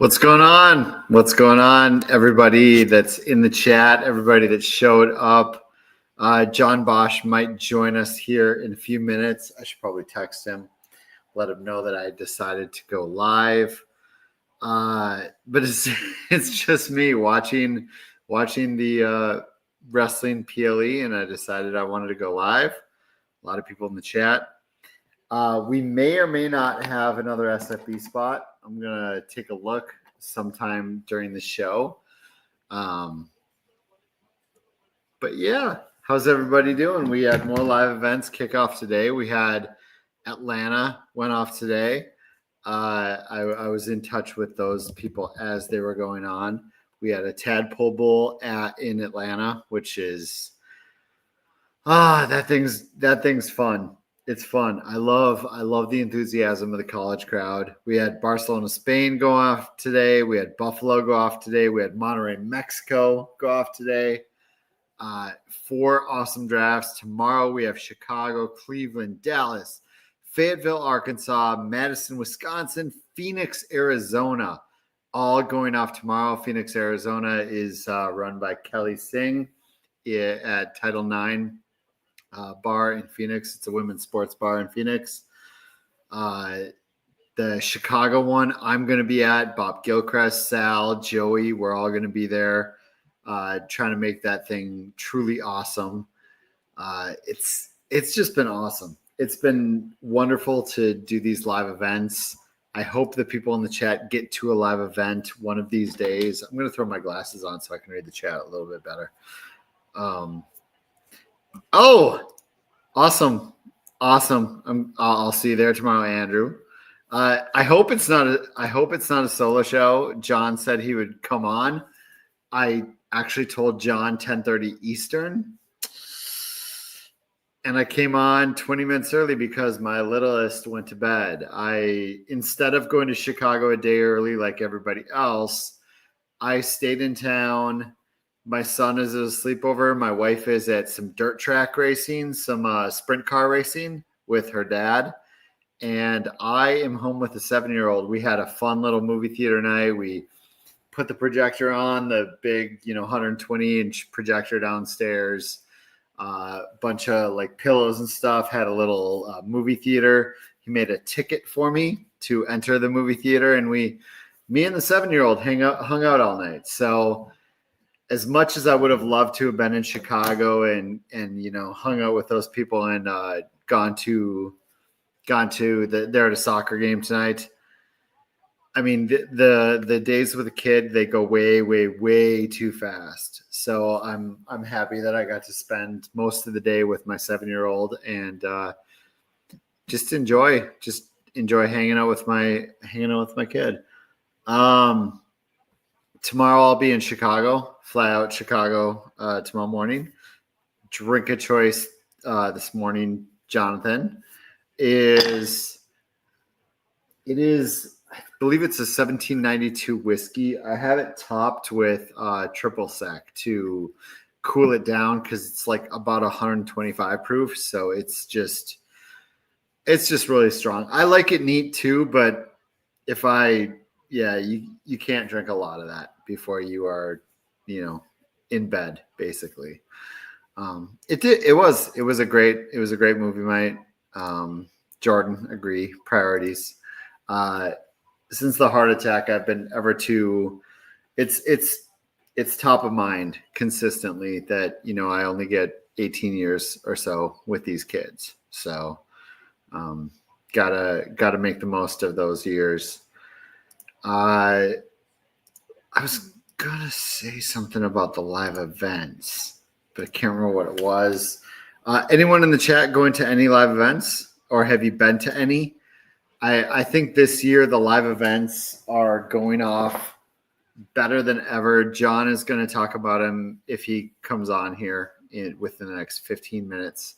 What's going on? What's going on, everybody that's in the chat, everybody that showed up? John Bosch might join us here in a few minutes. I should probably text him, let him know that I decided to go live. But it's just me watching the wrestling PLE, and I decided I wanted to go live. A lot of people in the chat. We may or may not have another SFB spot. I'm going to take a look sometime during the show. But yeah, how's everybody doing? We had more live events kick off today. We had Atlanta went off today. I was in touch with those people as they were going on. We had a Tadpole Bowl in Atlanta, which is that thing's fun. It's fun. I love the enthusiasm of the college crowd. We had Barcelona, Spain go off today. We had Buffalo go off today. We had Monterrey, Mexico go off today. 4 awesome drafts. Tomorrow we have Chicago, Cleveland, Dallas, Fayetteville, Arkansas, Madison, Wisconsin, Phoenix, Arizona, all going off tomorrow. Phoenix, Arizona is run by Kelly Singh at Title IX. Bar in Phoenix. It's a women's sports bar in Phoenix. The Chicago one I'm going to be at. Bob Gilchrist, Sal, Joey, we're all going to be there trying to make that thing truly awesome. It's just been awesome. It's been wonderful to do these live events. I hope the people in the chat get to a live event one of these days. I'm going to throw my glasses on so I can read the chat a little bit better. Oh, awesome. I'll see you there tomorrow, Andrew. I hope it's not a solo show. John said he would come on. I actually told John 10:30 Eastern. And I came on 20 minutes early because my littlest went to bed. Instead of going to Chicago a day early like everybody else, I stayed in town. My son is at a sleepover. My wife is at some dirt track racing, some sprint car racing with her dad. And I am home with a 7-year-old. We had a fun little movie theater night. We put the projector on, the big, 120-inch projector downstairs, bunch of like pillows and stuff, had a little movie theater. He made a ticket for me to enter the movie theater. And me and the 7-year-old hung out all night. So as much as I would have loved to have been in Chicago and hung out with those people and gone to they're at a soccer game tonight. I mean, the days with a kid, they go way, way, way too fast. So I'm happy that I got to spend most of the day with my 7-year-old and just enjoy hanging out with my kid. Tomorrow I'll be in Chicago, fly out Chicago tomorrow morning. Drink of choice this morning, Jonathan, is I believe it's a 1792 whiskey. I have it topped with triple sec to cool it down because it's like about 125 proof. So it's just really strong. I like it neat too, but you can't drink a lot of that before you are, in bed basically. It was a great movie night. Jordan, agree, priorities. Since the heart attack, I've been it's top of mind consistently that, I only get 18 years or so with these kids. So, gotta make the most of those years. I was gonna say something about the live events, but I can't remember what it was. Anyone in the chat going to any live events, or have you been to any? I think this year the live events are going off better than ever. John is going to talk about him if he comes on here within the next 15 minutes.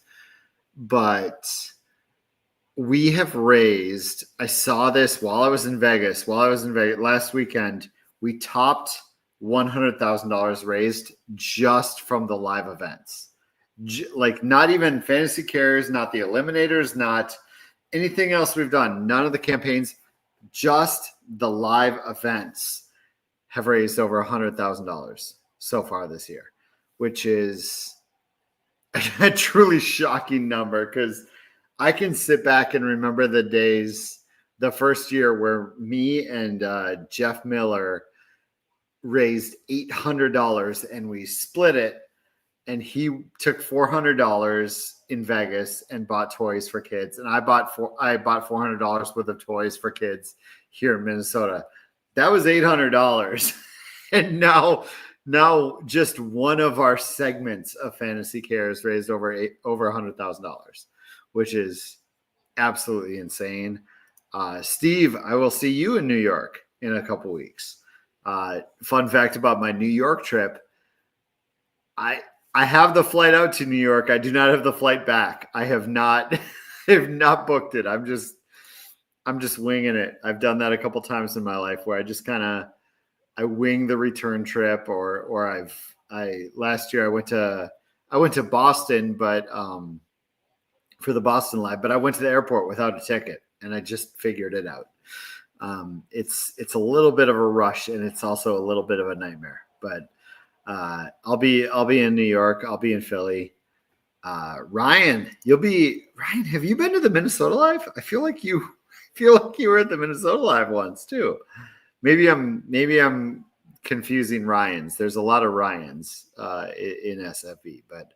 But we have raised, I saw this while I was in Vegas last weekend, we topped $100,000 raised just from the live events. Like not even Fantasy Cares, not the Eliminators, not anything else we've done. None of the campaigns, just the live events have raised over $100,000 so far this year, which is a truly shocking number because I can sit back and remember the days, the first year where me and Jeff Miller raised $800 and we split it, and he took $400 in Vegas and bought toys for kids, and I bought $400 worth of toys for kids here in Minnesota. That was $800. And now just one of our segments of Fantasy Cares raised over $100,000, which is absolutely insane. Steve, I will see you in New York in a couple weeks. Fun fact about my New York trip. I have the flight out to New York. I do not have the flight back. I have not booked it. I'm just winging it. I've done that a couple times in my life where I just I wing the return trip, or last year I went to Boston, but for the Boston Live, but I went to the airport without a ticket and I just figured it out. It's a little bit of a rush and it's also a little bit of a nightmare, but I'll be in New York. I'll be in Philly. Ryan, have you been to the Minnesota Live? I feel like you were at the Minnesota Live once too. Maybe I'm confusing Ryans. There's a lot of Ryans in SFB, but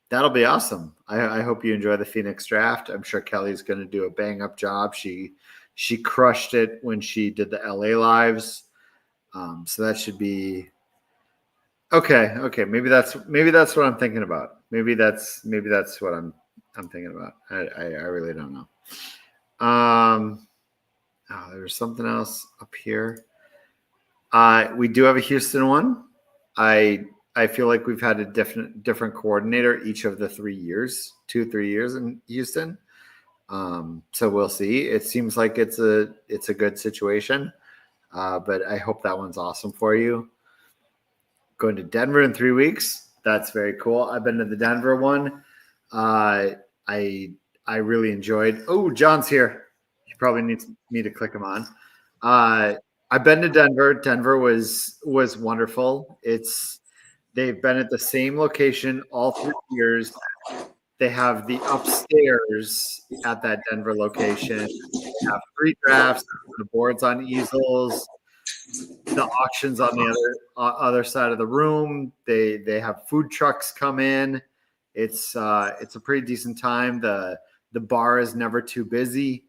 that'll be awesome. I hope you enjoy the Phoenix draft. I'm sure Kelly's going to do a bang up job. She crushed it when she did the LA Lives. So that should be okay. Maybe that's what I'm thinking about. Maybe that's what I'm thinking about. I really don't know. There's something else up here. We do have a Houston one. I feel like we've had a different coordinator each of the 3 years, 2-3 years in Houston. So we'll see. It seems like it's a good situation. But I hope that one's awesome for you. Going to Denver in 3 weeks. That's very cool. I've been to the Denver one. I really enjoyed. Oh, John's here. He probably needs me to click him on. I've been to Denver. Denver was wonderful. They've been at the same location all 3 years. They have the upstairs at that Denver location. They have 3 drafts, the boards on easels, the auctions on the other side of the room. They have food trucks come in. It's a pretty decent time. The bar is never too busy.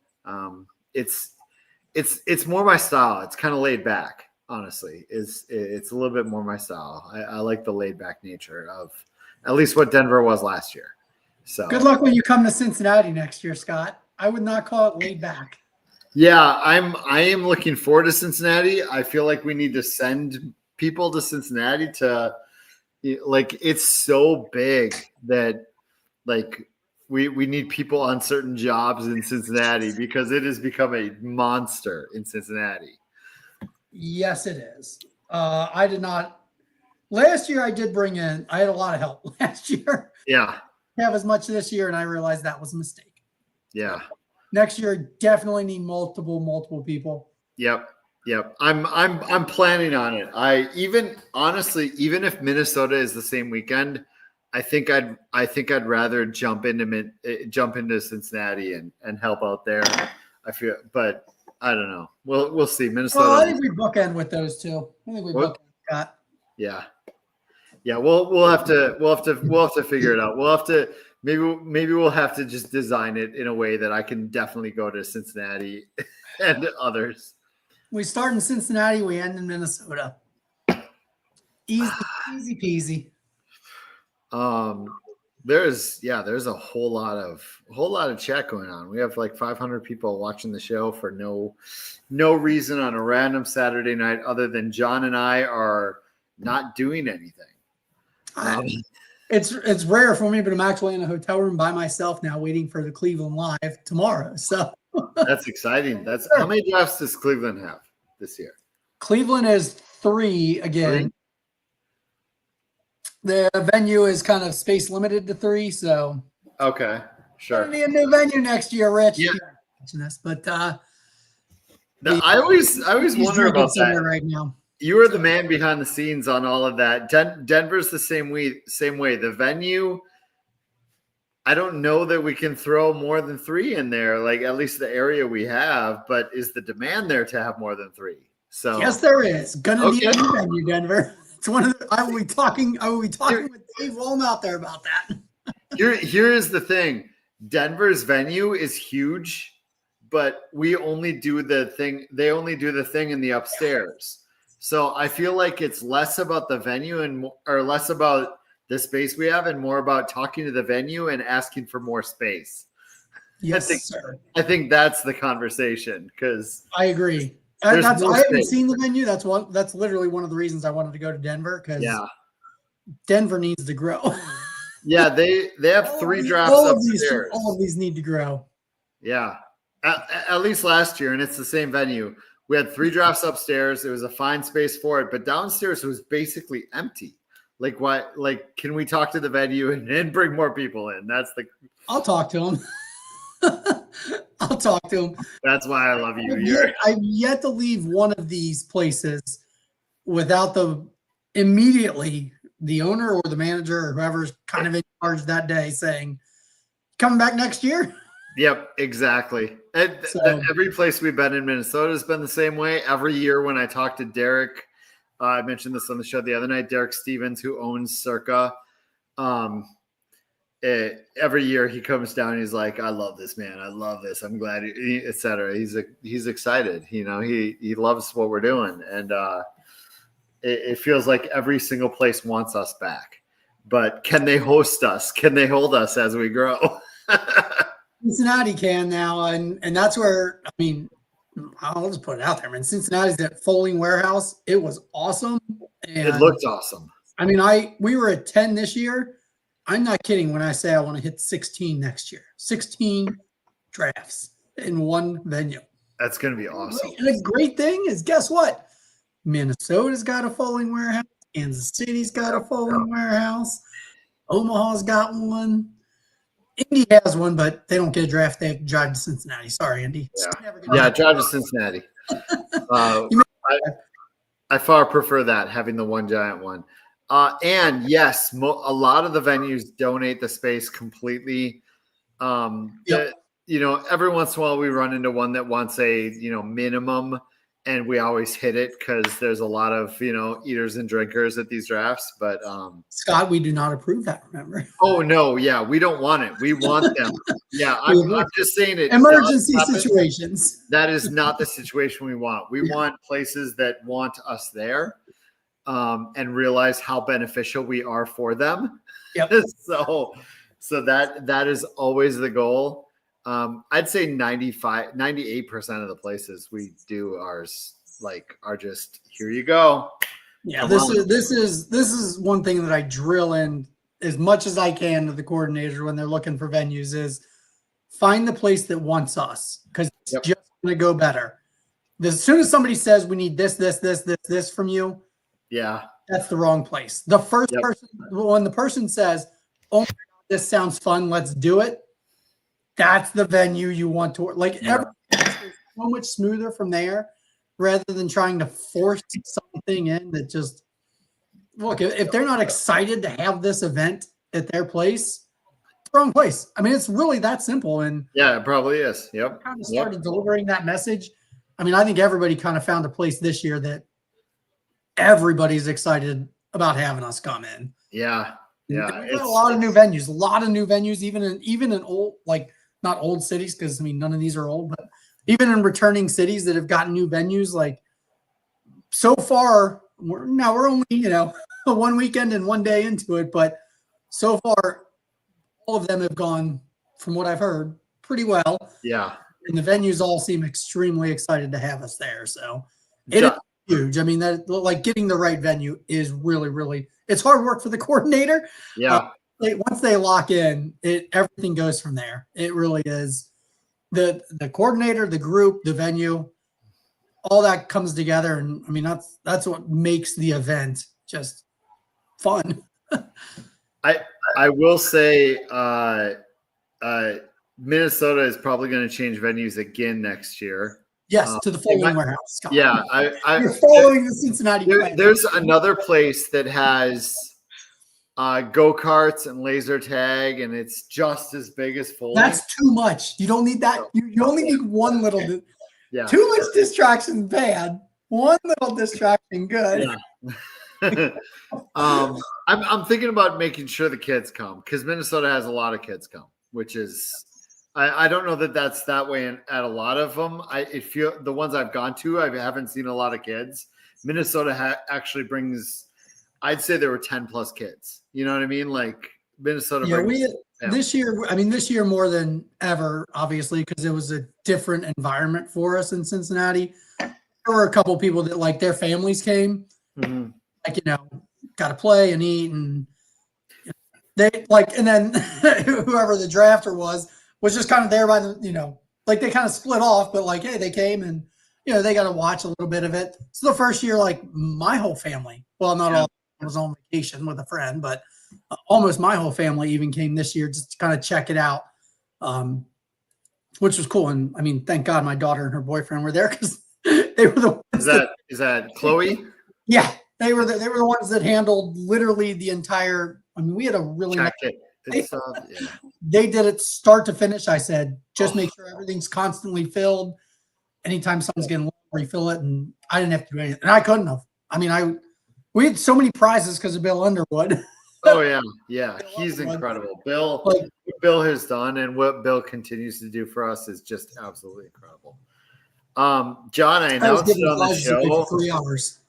It's more my style. It's kind of laid back, honestly. It's a little bit more my style. I like the laid back nature of at least what Denver was last year. So good luck when you come to Cincinnati next year, Scott. I would not call it laid back. Yeah, I am looking forward to Cincinnati. I feel like we need to send people to Cincinnati it's so big that we need people on certain jobs in Cincinnati because it has become a monster in Cincinnati. Yes, it is. I did not. Last year I did bring in. I had a lot of help last year. Yeah. Have as much this year, and I realized that was a mistake. Yeah. Next year, definitely need multiple people. Yep. I'm planning on it. Even if Minnesota is the same weekend, I think I'd rather jump into Cincinnati and help out there. I feel, but I don't know. We'll see. Minnesota. Well, I think we bookend with those two. I think we bookend, Scott. Yeah. We'll have to figure it out. We'll have to maybe we'll have to just design it in a way that I can definitely go to Cincinnati and others. We start in Cincinnati, we end in Minnesota. Easy peasy. There's a whole lot of chat going on. We have like 500 people watching the show for no reason on a random Saturday night other than John and I are not doing anything. It's rare for me, but I'm actually in a hotel room by myself now, waiting for the Cleveland Live tomorrow. So that's exciting. How many drafts does Cleveland have this year? Cleveland is 3 again. 3? The venue is kind of space limited to 3, so okay, sure. It'll be a new venue next year, Rich. Yeah. But I always He's wonder drinking about somewhere that. right now. You are the man behind the scenes on all of that. Denver's the same way. Same way. The venue. I don't know that we can throw more than 3 in there, like at least the area we have. But is the demand there to have more than 3? So Yes, there is gonna be a Okay. new venue, Denver. It's one of the. I will be talking with Dave Walm out there about that. here is the thing. Denver's venue is huge, but we only do the thing. They only do the thing in the upstairs. So I feel like it's less about the venue or less about the space we have and more about talking to the venue and asking for more space. Yes, think- sir. I think that's the conversation because I agree. There's I more haven't space. seen the venue. That's literally one of the reasons I wanted to go to Denver because yeah, Denver needs to grow. they have 3 drafts upstairs. All of these need to grow. Yeah, at least last year, and it's the same venue. We had 3 drafts upstairs. It was a fine space for it, but downstairs it was basically empty. Like, why? Like, can we talk to the venue and bring more people in? I'll talk to him. I'll talk to him. That's why I love you. I've yet to leave one of these places without immediately the owner or the manager or whoever's kind of in charge that day saying, "Coming back next year." Yep, exactly. And every place we've been in Minnesota has been the same way. Every year when I talk to Derek, I mentioned this on the show the other night, Derek Stevens, who owns Circa. Every year he comes down, he's like, "I love this, man. I love this. I'm glad," etc. He's excited. You know, he loves what we're doing, and it feels like every single place wants us back. But can they host us? Can they hold us as we grow? Cincinnati can now, and that's where I mean, I'll just put it out there, man. Cincinnati's at Foaling Warehouse. It was awesome. And It looked awesome. I mean, we were at 10 this year. I'm not kidding when I say I want to hit 16 next year. 16 drafts in one venue. That's going to be awesome. And the great thing is, guess what? Minnesota's got a Foaling Warehouse. Kansas City's got a Foaling Warehouse. Omaha's got one. Indy has one, but they don't get a draft. They drive to Cincinnati. Sorry, Indy. Yeah, drive to Cincinnati. I far prefer that, having the one giant one. And yes, a lot of the venues donate the space completely. Every once in a while we run into one that wants a, minimum, and we always hit it because there's a lot of, eaters and drinkers at these drafts. But Scott, we do not approve that, remember? Oh, no. Yeah, we don't want it. We want them. Yeah, I'm just saying it. Emergency situations. That is not the situation we want. We want places that want us there. And realize how beneficial we are for them. Yep. So that is always the goal. I'd say 98% of the places we do ours are just, here you go. Yeah, this is one thing that I drill in as much as I can to the coordinator when they're looking for venues is find the place that wants us because it's just going to go better. As soon as somebody says we need this from you, yeah, that's the wrong place. The first person, when the person says, "Oh my God, this sounds fun, let's do it," that's the venue you want to everything is so much smoother from there rather than trying to force something in that just look. If they're not excited to have this event at their place, it's the wrong place. I mean, it's really that simple. And yeah, it probably is. Yep. Kind of started delivering that message. I mean, I think everybody kind of found a place this year that everybody's excited about having us come in. Yeah. Yeah. It's a lot of new venues, even in old, not old cities. Cause I mean, none of these are old, but even in returning cities that have gotten new venues, so far we're only, one weekend and one day into it, but so far all of them have gone from what I've heard pretty well. Yeah. And the venues all seem extremely excited to have us there. So it is huge. I mean, that getting the right venue is really, really, it's hard work for the coordinator. Yeah. Once they lock in, everything goes from there. It really is the coordinator, the group, the venue, all that comes together. And I mean, that's what makes the event just fun. I will say, Minnesota is probably going to change venues again next year. Yes, to the Folding my- Warehouse. Scott. Yeah, You're following the Cincinnati plan. there's another place that has go-karts and laser tag, and it's just as big as Folding. That's too much. You don't need that. You only need one little. Yeah. Too much distraction bad. One little distraction good. Yeah. I'm thinking about making sure the kids come because Minnesota has a lot of kids come, which is I don't know that that's that way at a lot of them. The ones I've gone to, I haven't seen a lot of kids. Minnesota actually brings, I'd say there were 10 plus kids. You know what I mean? Like Minnesota. Yeah, this year. I mean, this year more than ever, obviously, because it was a different environment for us in Cincinnati. There were a couple people that like their families came, like got to play and eat, and they like, and then whoever the drafter was just kind of there by the, like they kind of split off, but like, hey, they came and they got to watch a little bit of it. So the first year, like my whole family, well, not all, I was on vacation with a friend, but almost my whole family even came this year just to kind of check it out, which was cool. And I mean, thank God my daughter and her boyfriend were there because they were the ones. Is that Chloe? Yeah, they were the ones that handled literally the entire. I mean, we had a really. They did it start to finish. I said, just make sure everything's constantly filled. Anytime someone's getting low, refill it, and I didn't have to do anything, and I couldn't have. I mean, we had so many prizes because of Bill Underwood. Oh yeah, he's incredible. Bill has done, and what Bill continues to do for us is just absolutely incredible. John, I announced it on the show. For 3 hours.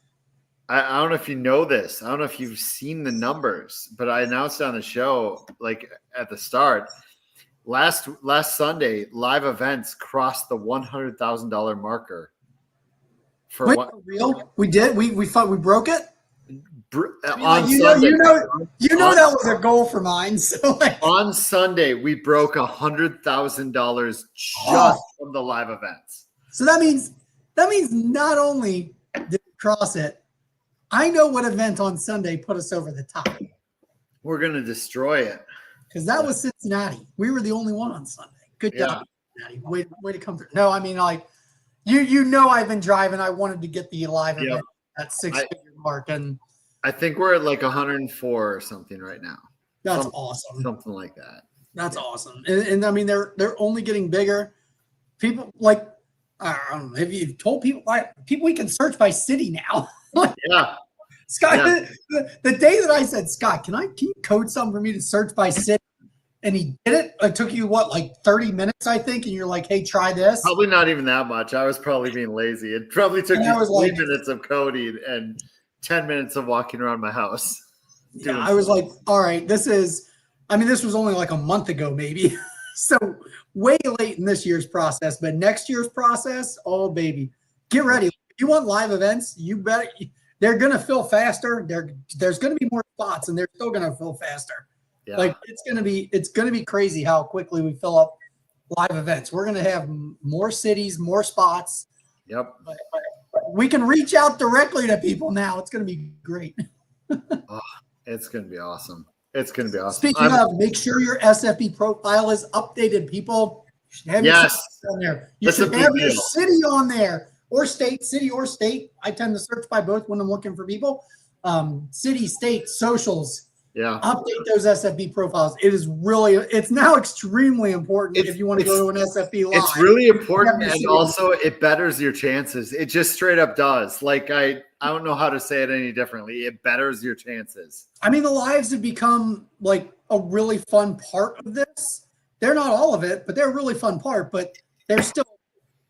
I don't know if you know this. I don't know if you've seen the numbers, but I announced it on the show like at the start. Last Sunday, live events crossed the $100,000 marker. For real? We did. We thought we broke it. On Sunday, that was a goal for mine. So on Sunday, we broke $100,000 just from the live events. So that means not only did we cross it, I know what event on Sunday put us over the top. We're gonna destroy it because that was Cincinnati. We were the only one on Sunday. Good job, Cincinnati. Way to come through. No, I mean like I've been driving. I wanted to get the live event at 6-figure mark, and I think we're at like 104 or something right now. That's awesome. Something like that. That's awesome. And I mean they're only getting bigger. People like I don't know. Have you told people we can search by city now? Yeah. Scott, the day that I said, Scott, can you code something for me to search by city? And he did it. It took you like 30 minutes, I think. And you're like, hey, try this. Probably not even that much. I was probably being lazy. It probably took you 3 minutes of coding and 10 minutes of walking around my house. Yeah, I was like, all right, this was only like a month ago, maybe. So way late in this year's process, but next year's process, oh baby, get ready. If you want live events, you better. They're gonna fill faster. There's gonna be more spots, and they're still gonna fill faster. Yeah. Like it's gonna be crazy how quickly we fill up live events. We're gonna have more cities, more spots. Yep. But we can reach out directly to people now. It's gonna be great. It's gonna be awesome. It's going to be awesome. Speaking of, make sure your SFB profile is updated, people. You should have your city on there. You should have your city on there or state, city or state. I tend to search by both when I'm looking for people. City, state, socials. Yeah. Update those SFB profiles. It's now extremely important if you want to go to an SFB live. It's really important, and also it betters your chances. It just straight up does. Like I don't know how to say it any differently. It betters your chances. I mean, the lives have become like a really fun part of this. They're not all of it, but they're a really fun part. But there's still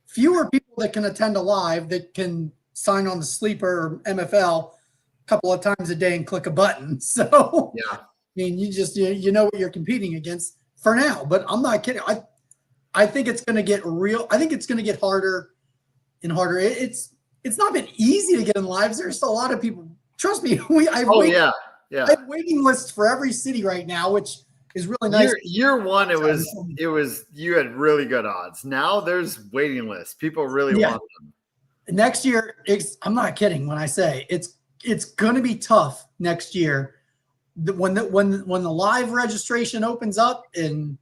fewer people that can attend a live that can sign on the Sleeper or MFL a couple of times a day and click a button. So yeah, I mean, you know what you're competing against for now. But I'm not kidding. I think it's going to get real. I think it's going to get harder and harder. It's not been easy to get in lives. There's still a lot of people. Trust me. I have waiting lists for every city right now, which is really nice. Year one, it was you had really good odds. Now there's waiting lists. People really want them. Next year, I'm not kidding when I say it's going to be tough next year. When the live registration opens up, and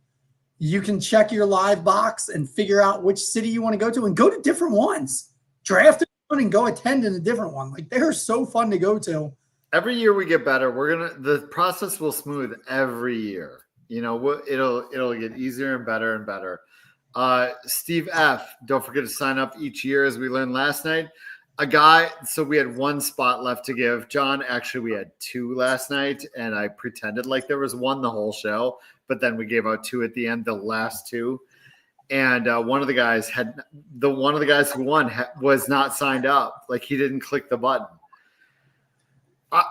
You can check your live box and figure out which city you want to go to and go to different ones. Draft one and go attend in a different one. Like they're so fun to go to. Every year we get better. The process will smooth every year. It'll get easier and better and better. Steve F, don't forget to sign up each year, as we learned last night. So we had one spot left to give. John, actually, we had two last night, and I pretended like there was one the whole show, but then we gave out two at the end, the last two. And one of the guys who won was not signed up. Like he didn't click the button.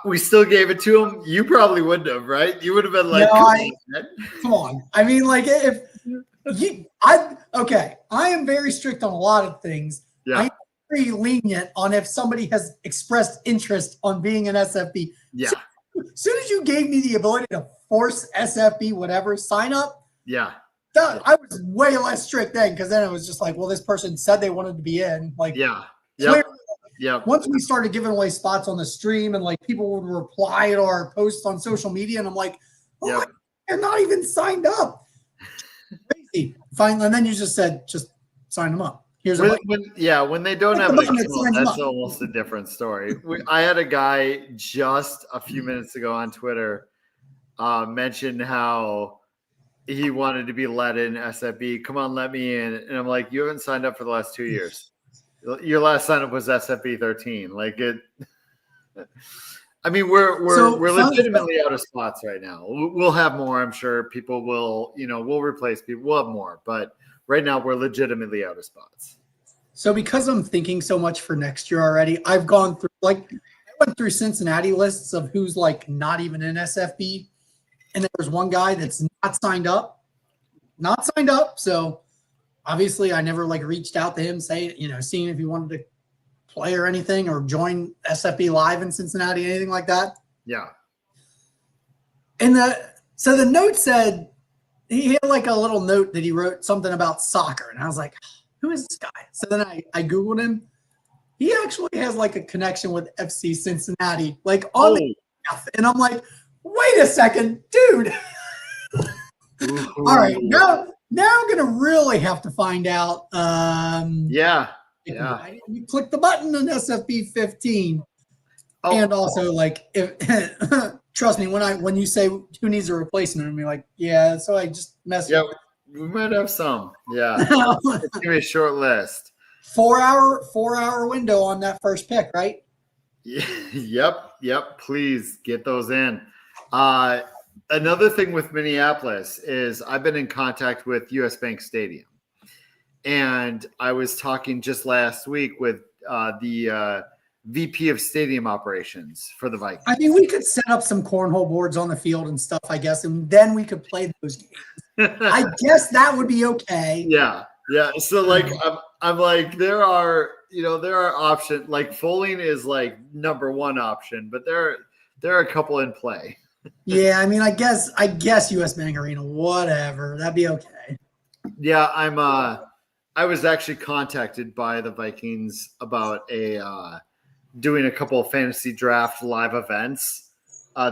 We still gave it to him. You probably wouldn't have, right? You would have been like, come on. I mean, like I am very strict on a lot of things. Yeah. I'm very lenient on if somebody has expressed interest on being an SFB. Yeah. As soon as you gave me the ability to force SFB, whatever, sign up. Yeah. I was way less strict then, because then it was just like, well, this person said they wanted to be in. Like, yeah. Yep. Once we started giving away spots on the stream and like people would reply to our posts on social media, and I'm like, they're not even signed up. Crazy. Fine. And then you just said, just sign them up. When they don't have an account, that's almost a different story. I had a guy just a few minutes ago on Twitter mention how he wanted to be let in SFB. Come on, let me in. And I'm like, you haven't signed up for the last 2 years. Your last sign up was SFB 13. Like it. I mean, we're legitimately out of spots right now. We'll have more. I'm sure people will. We'll replace people. We'll have more, but right now we're legitimately out of spots. So because I'm thinking so much for next year already, I've gone through I went through Cincinnati lists of who's like not even in SFB, and there was one guy that's not signed up. So obviously, I never reached out to him, seeing if he wanted to play or anything or join SFB Live in Cincinnati, anything like that. Yeah. And so the note said he had a little note that he wrote something about soccer, and I was like, who is this guy? So then I Googled him. He actually has a connection with FC Cincinnati, on the staff. And I'm like, wait a second, dude. All right, now I'm gonna really have to find out. You click the button on SFB 15, and also if trust me when you say who needs a replacement, I'm like, yeah. So I just messed up. We might have some. Yeah, it's gonna be a short list. 4-hour window on that first pick, right? Yep. Please get those in. Another thing with Minneapolis is I've been in contact with US Bank Stadium, and I was talking just last week with the VP of Stadium Operations for the Vikings. I mean, we could set up some cornhole boards on the field and stuff, I guess, and then we could play those games. I guess that would be okay. Yeah. So I'm like, there are options. Foaling is number one option, but there are a couple in play. Yeah, I mean, I guess US Bank Arena, whatever, that'd be okay. Yeah, I was actually contacted by the Vikings about doing a couple of fantasy draft live events.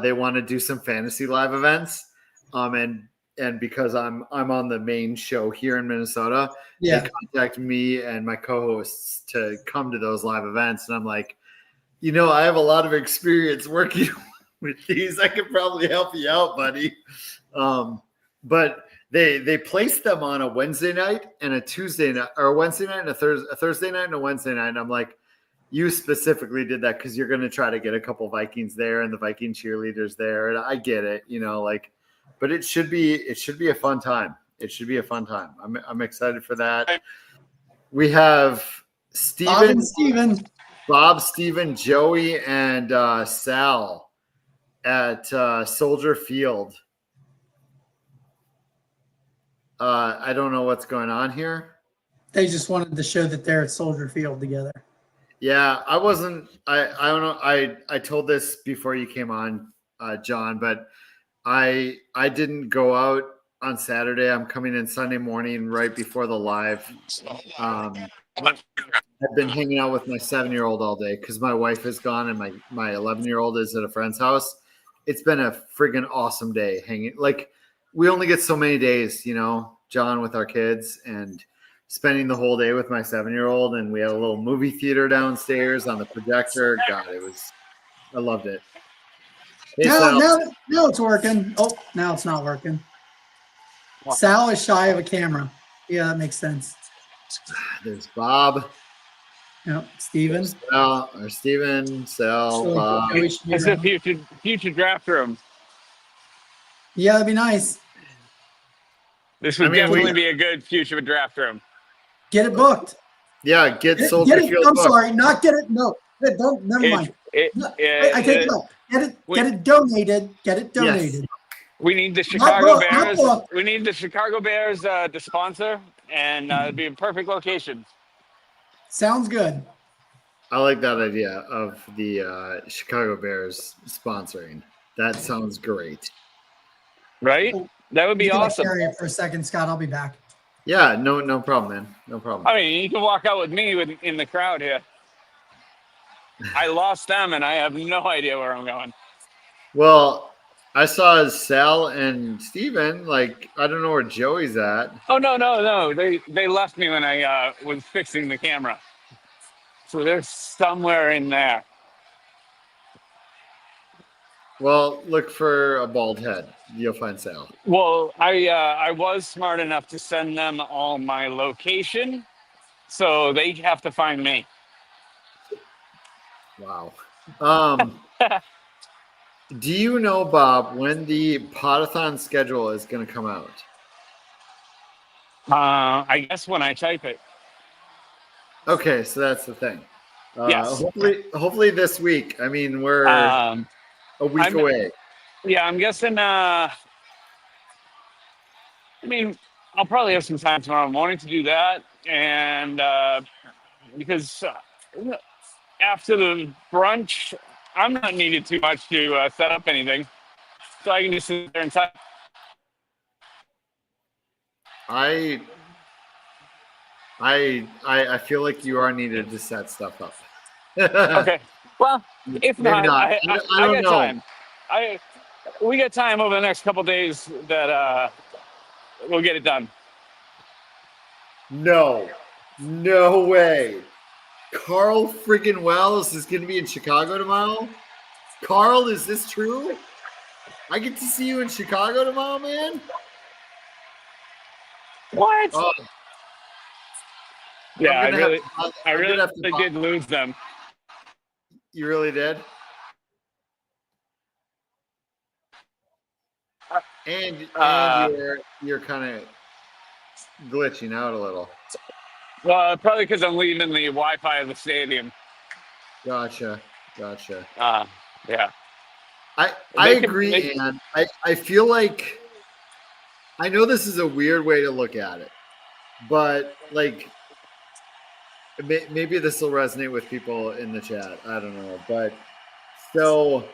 They want to do some fantasy live events, and because I'm on the main show here in Minnesota, they contact me and my co-hosts to come to those live events, and I'm like, I have a lot of experience working with these. I could probably help you out, buddy. But they placed them on a Wednesday night and a Tuesday night, or a Wednesday night and a Thursday night and a Wednesday night. And I'm like, you specifically did that because you're going to try to get a couple Vikings there and the Viking cheerleaders there. And I get it, but it should be a fun time. It should be a fun time. I'm excited for that. We have Bob, Steven, Joey, and Sal at Soldier Field. I don't know what's going on here. They just wanted to show that they're at Soldier Field together. Yeah, I don't know. I told this before you came on, John, but I didn't go out on Saturday. I'm coming in Sunday morning right before the live. I've been hanging out with my 7-year-old all day because my wife is gone and my 11-year-old is at a friend's house. It's been a friggin' awesome day hanging. We only get so many days, John with our kids and spending the whole day with my 7-year-old. And we had a little movie theater downstairs on the projector. God, I loved it. Hey, Sal. Now it's working. Oh, now it's not working. Sal is shy of a camera. Yeah, that makes sense. There's Bob. Yep, Steven. Sal, or Steven, Sal, Bob. It's a future draft room. Yeah, that'd be nice. This would definitely be a good future draft room. Get it booked. Yeah, get Soldier Field. I'm sorry, not get it. No, don't. Never mind. I take it back. Get it donated. Get it donated. Yes. We need the Chicago Bears. We need the Chicago Bears to sponsor, and it'd be a perfect location. Sounds good. I like that idea of the Chicago Bears sponsoring. That sounds great. Right? That would be awesome. Carry it for a second, Scott. I'll be back. Yeah, no problem, man. No problem. I mean, you can walk out with me in the crowd here. I lost them, and I have no idea where I'm going. Well, I saw Sal and Steven. Like, I don't know where Joey's at. Oh, no. They left me when I was fixing the camera. So they're somewhere in there. Well, look for a bald head. You'll find Sal. Well, I was smart enough to send them all my location, so they have to find me. Wow. Do you know, Bob, when the Podathon schedule is going to come out? I guess when I type it. Okay, so that's the thing. Yes. Hopefully this week. I mean, we're a week away. Yeah, I'm guessing. I mean, I'll probably have some time tomorrow morning to do that, and because after the brunch, I'm not needed too much to set up anything, so I can just sit there and type. I feel like you are needed to set stuff up. Okay. Well, if not, I got time. We got time over the next couple days that we'll get it done. No way. Carl friggin' Wells is going to be in Chicago tomorrow. Carl, is this true? I get to see you in Chicago tomorrow, man. What? Oh. Yeah, I really did lose them. You really did? And you're kind of glitching out a little. Well, probably because I'm leaving the Wi-Fi of the stadium. Gotcha. Yeah. I agree, and I feel like I know this is a weird way to look at it, but like maybe this will resonate with people in the chat. I don't know, but so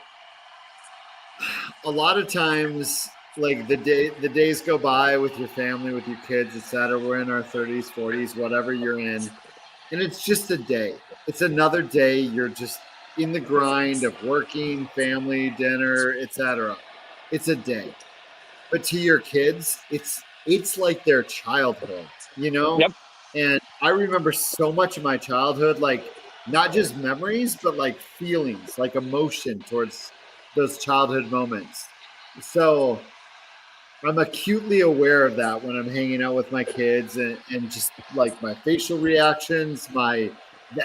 a lot of times, like the days go by with your family, with your kids, etc. We're in our 30s, 40s, whatever you're in, and it's just a day. It's another day. You're just in the grind of working, family, dinner, etc. It's a day. But to your kids, it's like their childhood, you know? Yep. And I remember so much of my childhood, like not just memories, but like feelings, like emotion towards those childhood moments. So I'm acutely aware of that when I'm hanging out with my kids and just like my facial reactions, the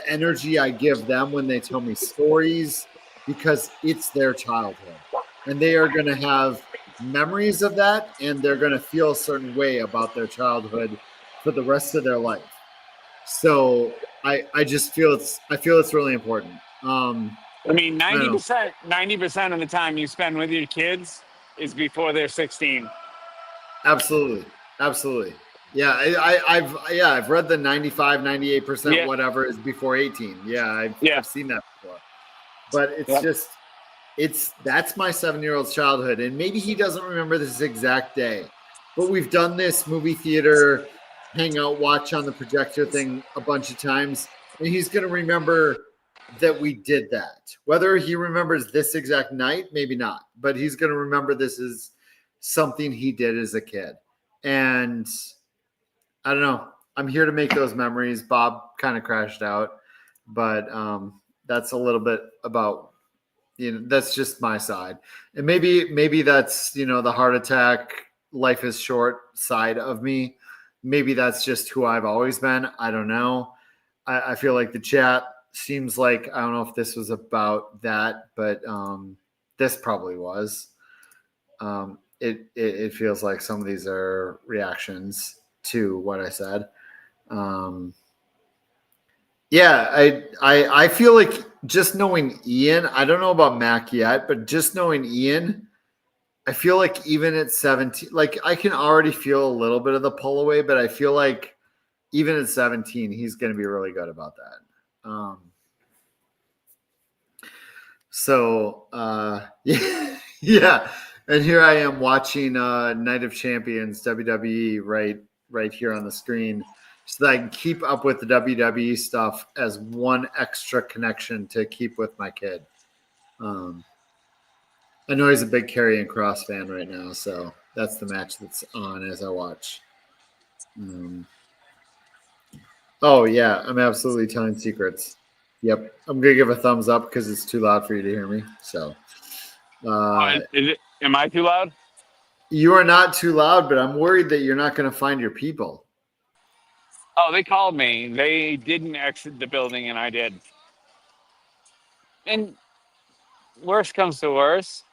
energy I give them when they tell me stories, because it's their childhood and they are going to have memories of that, and they're going to feel a certain way about their childhood for the rest of their life. So I just feel it's really important. I mean, 90% of the time you spend with your kids is before they're 16. Absolutely. Yeah, I've read the 95, 98%, whatever is before 18. Yeah, I've seen that before. But it's that's my 7-year-old's childhood, and maybe he doesn't remember this exact day, but we've done this movie theater hangout watch on the projector thing a bunch of times, and he's going to remember that we did that. Whether he remembers this exact night, maybe not, but he's going to remember this is something he did as a kid. And I don't know. I'm here to make those memories. Bob kind of crashed out, but that's a little bit about, that's just my side. And maybe that's, the heart attack, life is short side of me. Maybe that's just who I've always been. I don't know. I feel like the chat seems like, I don't know if this was about that, but this probably was. It feels like some of these are reactions to what I said. I feel like just knowing Ian, I don't know about Mac yet, but just knowing Ian, I feel like even at 17, like I can already feel a little bit of the pull away, but I feel like even at 17, he's going to be really good about that. Yeah. And here I am watching Night of Champions, WWE, right here on the screen, so that I can keep up with the WWE stuff as one extra connection to keep with my kid. I know he's a big Karrion Kross fan right now, so that's the match that's on as I watch. Oh, yeah, I'm absolutely telling secrets. Yep, I'm going to give a thumbs up because it's too loud for you to hear me. So, Am I too loud? You are not too loud, but I'm worried that you're not going to find your people. Oh, they called me. They didn't exit the building, and I did. And worst comes to worst,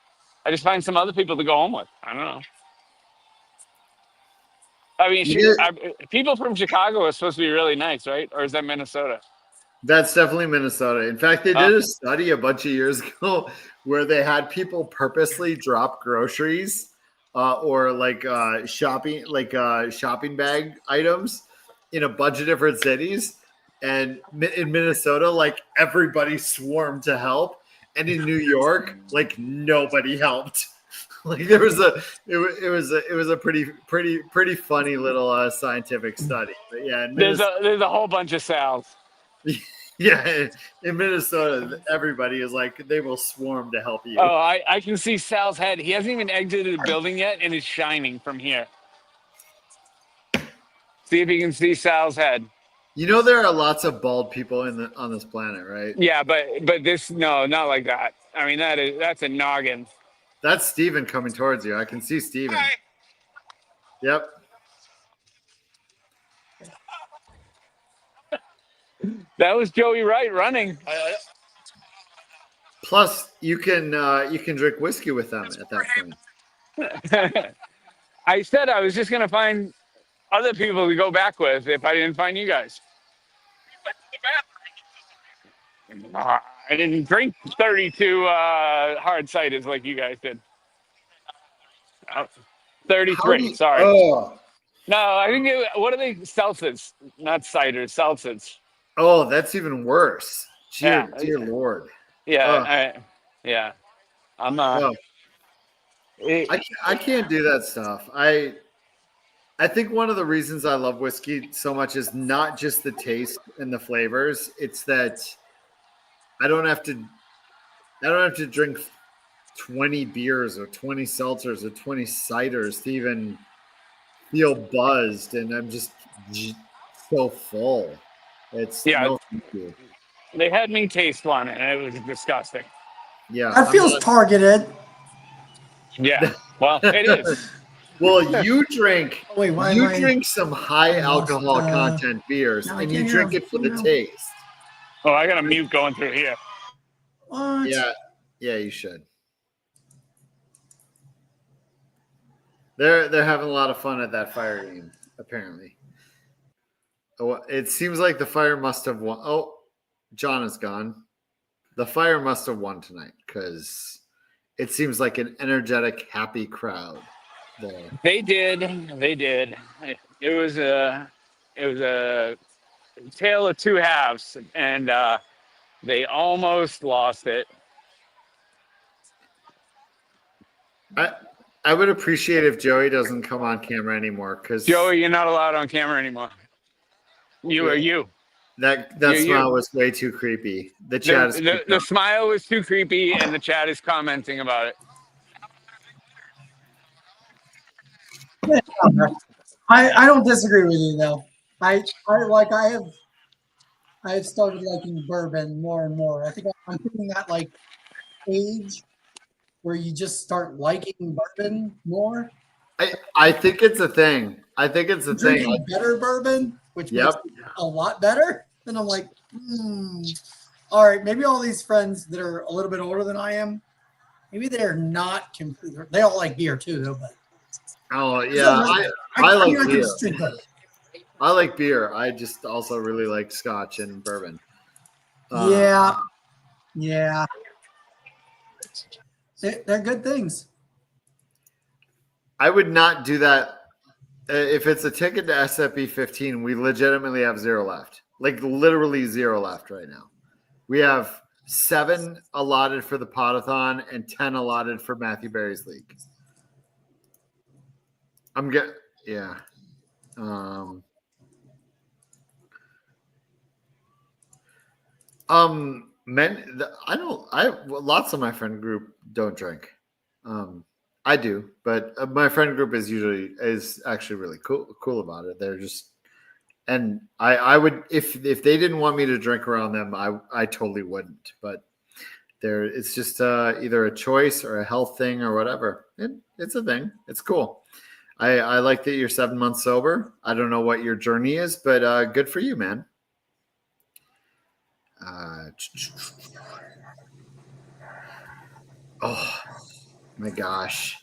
I just find some other people to go home with. I don't know. I mean, people from Chicago are supposed to be really nice, right? Or is that Minnesota? That's definitely Minnesota. In fact, they did a study a bunch of years ago where they had people purposely drop groceries or like shopping bag items in a bunch of different cities. And in Minnesota, like everybody swarmed to help, and in New York, like nobody helped. Like it was a pretty funny little scientific study. But yeah, there's a whole bunch of Sal's. Yeah, in Minnesota, everybody is like, they will swarm to help you. Oh, I can see Sal's head. He hasn't even exited the building yet, and it's shining from here. See if you can see Sal's head. There are lots of bald people on this planet, right? Yeah, but this, no, not like that. I mean, that's a noggin. That's Steven coming towards you. I can see Steven. Hi. Yep. That was Joey Wright running. Plus, you can drink whiskey with them at that point. I said I was just gonna find other people to go back with if I didn't find you guys. I didn't drink 32 hard ciders like you guys did. 33. Sorry. Oh. No, I think what are they? Seltzers, not ciders. Seltzers. Oh, that's even worse. Dear Lord. Yeah, yeah. I'm I can't do that stuff. I think one of the reasons I love whiskey so much is not just the taste and the flavors. It's that I don't have to drink 20 beers or 20 seltzers or 20 ciders to even feel buzzed, and I'm just so full. It's no thank you. They had me taste one, and it was disgusting. Yeah, that feels targeted. Yeah, well, it is. Well, you drink. Wait, drink some high alcohol content beers, and you drink it for the taste. Oh, I got a mute going through here. What? Yeah, you should. They're having a lot of fun at that fire game, apparently. Oh, it seems like the fire must have won. Oh, John is gone. The fire must have won tonight because it seems like an energetic, happy crowd there. They did. It was a tale of two halves, and they almost lost it. I would appreciate if Joey doesn't come on camera anymore, because Joey, you're not allowed on camera anymore. You are you. That smile was way too creepy. The chat the smile was too creepy, and the chat is commenting about it. I don't disagree with you though. I have started liking bourbon more and more. I think I'm hitting that like age where you just start liking bourbon more. I think it's a thing. I think it's a thing. Drinking better bourbon, which Yep. makes it a lot better. Then I'm like, all right, maybe all these friends that are a little bit older than I am, maybe they're not completely. They all like beer too, though. But Oh yeah, I like can beer. just drink both. I like beer. I just also really like scotch and bourbon. Yeah. They're good things. I would not do that. If it's a ticket to SFB 15, we legitimately have 0 left. Like literally 0 left right now. We have 7 allotted for the Potathon and 10 allotted for Matthew Berry's league. Yeah. Lots of my friend group don't drink. I do, but my friend group is actually really cool about it. They're just, and I would, if they didn't want me to drink around them, I totally wouldn't, but it's just either a choice or a health thing or whatever. It's a thing. It's cool. I like that you're 7 months sober. I don't know what your journey is, but good for you, man. Oh my gosh.